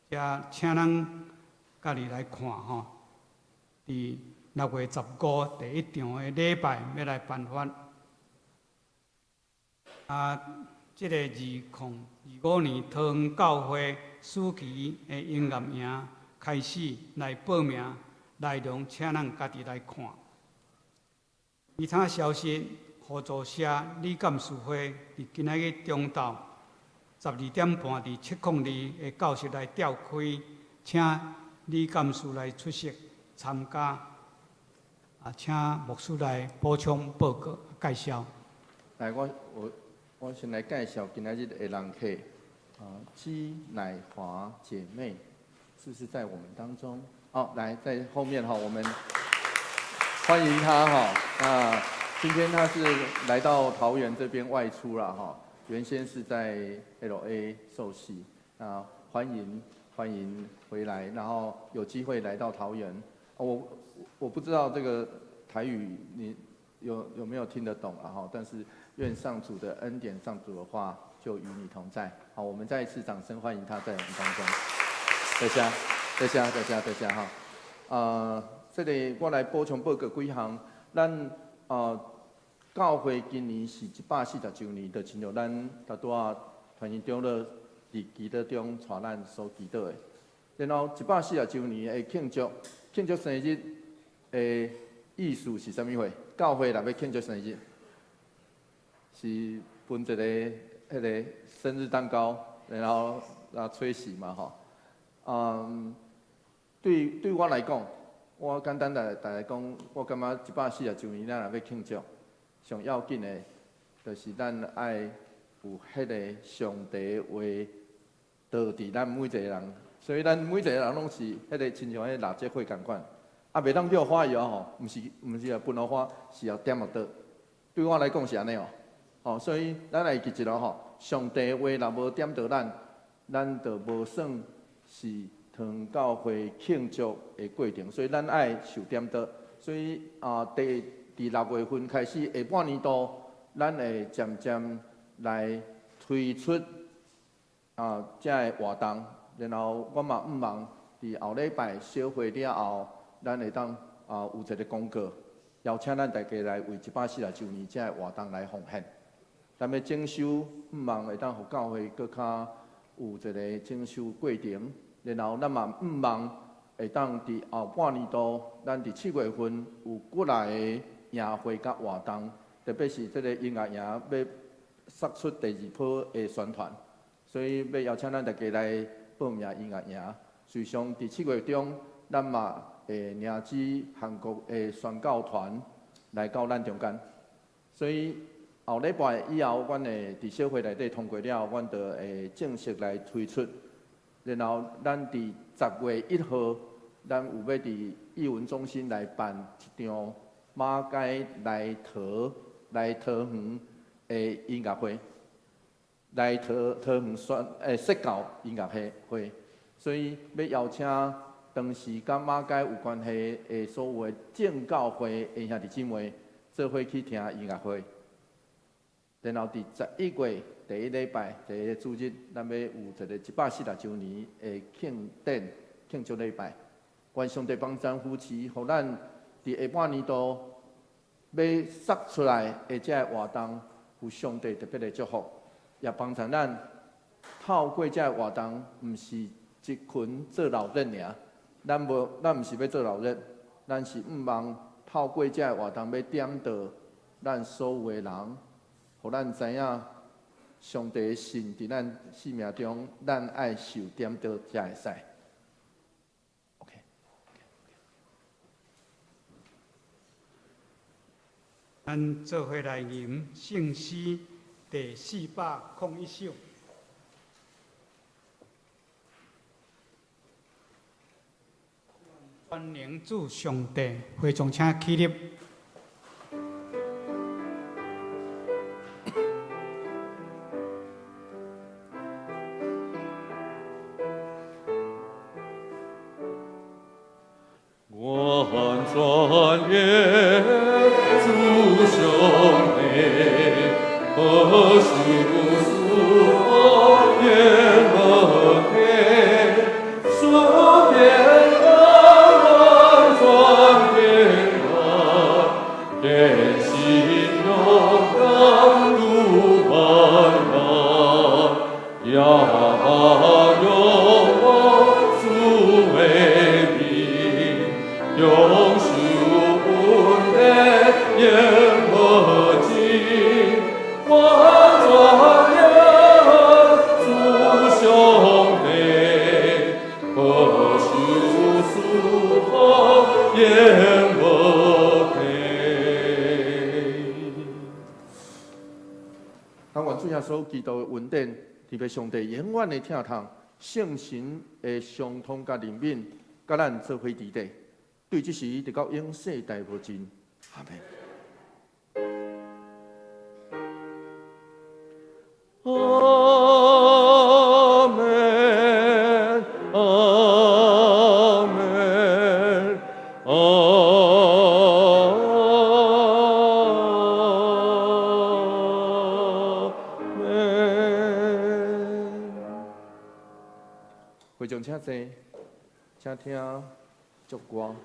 也请咱家己来看吼。伫6月15第1场的礼拜要来颁发。这个2025年桃园教会暑期的音乐营开始来报名，内容请咱家己来看。其他消息，合作社李干事会伫今仔日中昼12点半伫702的教室来召开，请李干事来出席参加。请牧师来补充报告介绍。来，我先来介绍今仔日的人客姬乃华姐妹，是不是在我们当中？来在后面我们欢迎她那今天她是来到桃园这边外出了原先是在 LA 受洗，欢迎回来，然后有机会来到桃园。我不知道这个台语你有没有听得懂但是愿上主的恩典、上主的话就与你同在。好，我们再一次掌声欢迎他在我们当中。多谢这里我来补充报告几项。咱教会今年是140周年，就亲像咱大多团员长老伫祈祷中带咱所祈祷的。然后140周年的庆祝生日的意思是啥物货？教会若要庆祝生日，是分一个生日蛋糕，然后吹喜嘛对我来讲，我简单大家讲，我感觉140周年咱若要庆祝，上要紧的，就是咱爱有迄个上帝话导伫咱每一个人，所以咱每一个人拢是迄个亲像迄蜡烛火共款，袂当叫花摇毋是分落花，是要点落倒。对我来讲是安尼所以咱来记一咯上帝话若无点倒咱就无算是堂教会庆祝的过程，所以咱爱受点倒。所以伫6月份开始下半年度，咱会渐渐来推出这个活动，然后我嘛毋忘伫后礼拜小会了后，咱会当有一个公告，邀请咱大家来为140周年这个活动来奉献。咱要整修，毋忘会当互教会搁较有一个整修过程，然后咱嘛毋忘会当伫后半年度，咱伫7月份有过来的营会甲活动，特别是这个音乐营要杀出第2波的宣传，所以要邀请咱大家来报名音乐营。随上伫7月中，咱嘛会领旨韩国的宣教团来到咱中间，所以后礼拜以后，阮会伫小会内底通过了，阮就会正式来推出。然后咱伫10月1号，咱有要伫艺文中心来办一场马街来桃园的音乐会，来桃园说教音乐会，所以要邀请当时甲马街有关系的所有的政教会的兄弟姊妹，做伙去听音乐会。然后伫11月第1礼拜第1个主日，咱要有一个140周年的庆祝礼拜。愿上帝帮咱扶持，互咱伫下半年度要杀出来的这个活动，有上帝特别的祝福，也帮助咱透过这个活动，毋是一群做老人尔，咱毋是要做老人，咱是望透过这个活动要点到咱所有的人，互咱知影上帝的信伫咱生命中，咱爱受点到才会使。咱做伙来吟圣诗第401首。欢迎主上帝，会众请起立。我专愿主兄弟，何属所愿不配，说遍了专愿了，愿心勇敢如万难，要用主为名，用树的眼和睛，换转眼主兄弟，何处诉后眼和配。但愿主耶稣基督的恩典，特别上帝永远的听痛，圣神的相通甲怜悯，甲咱做伙伫地，对这时直到永世大无尽。阿门。阿门，阿门，阿门。会众请坐，请听祝歌。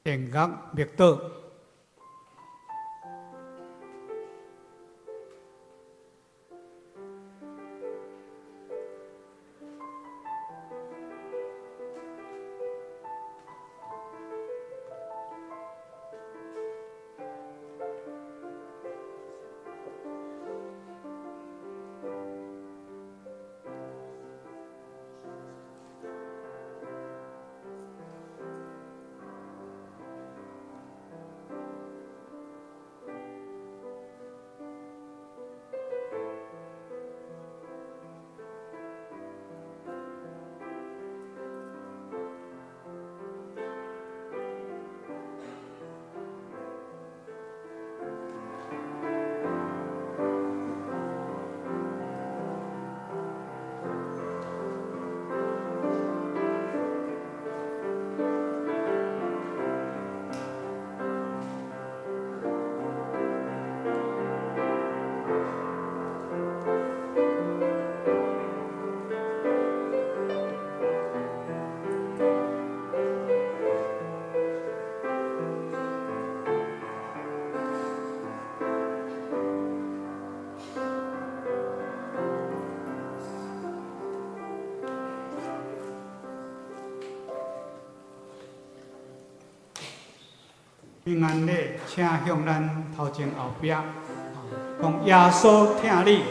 弦乐密导。平安礼，请向咱头前后壁，讲耶稣疼你。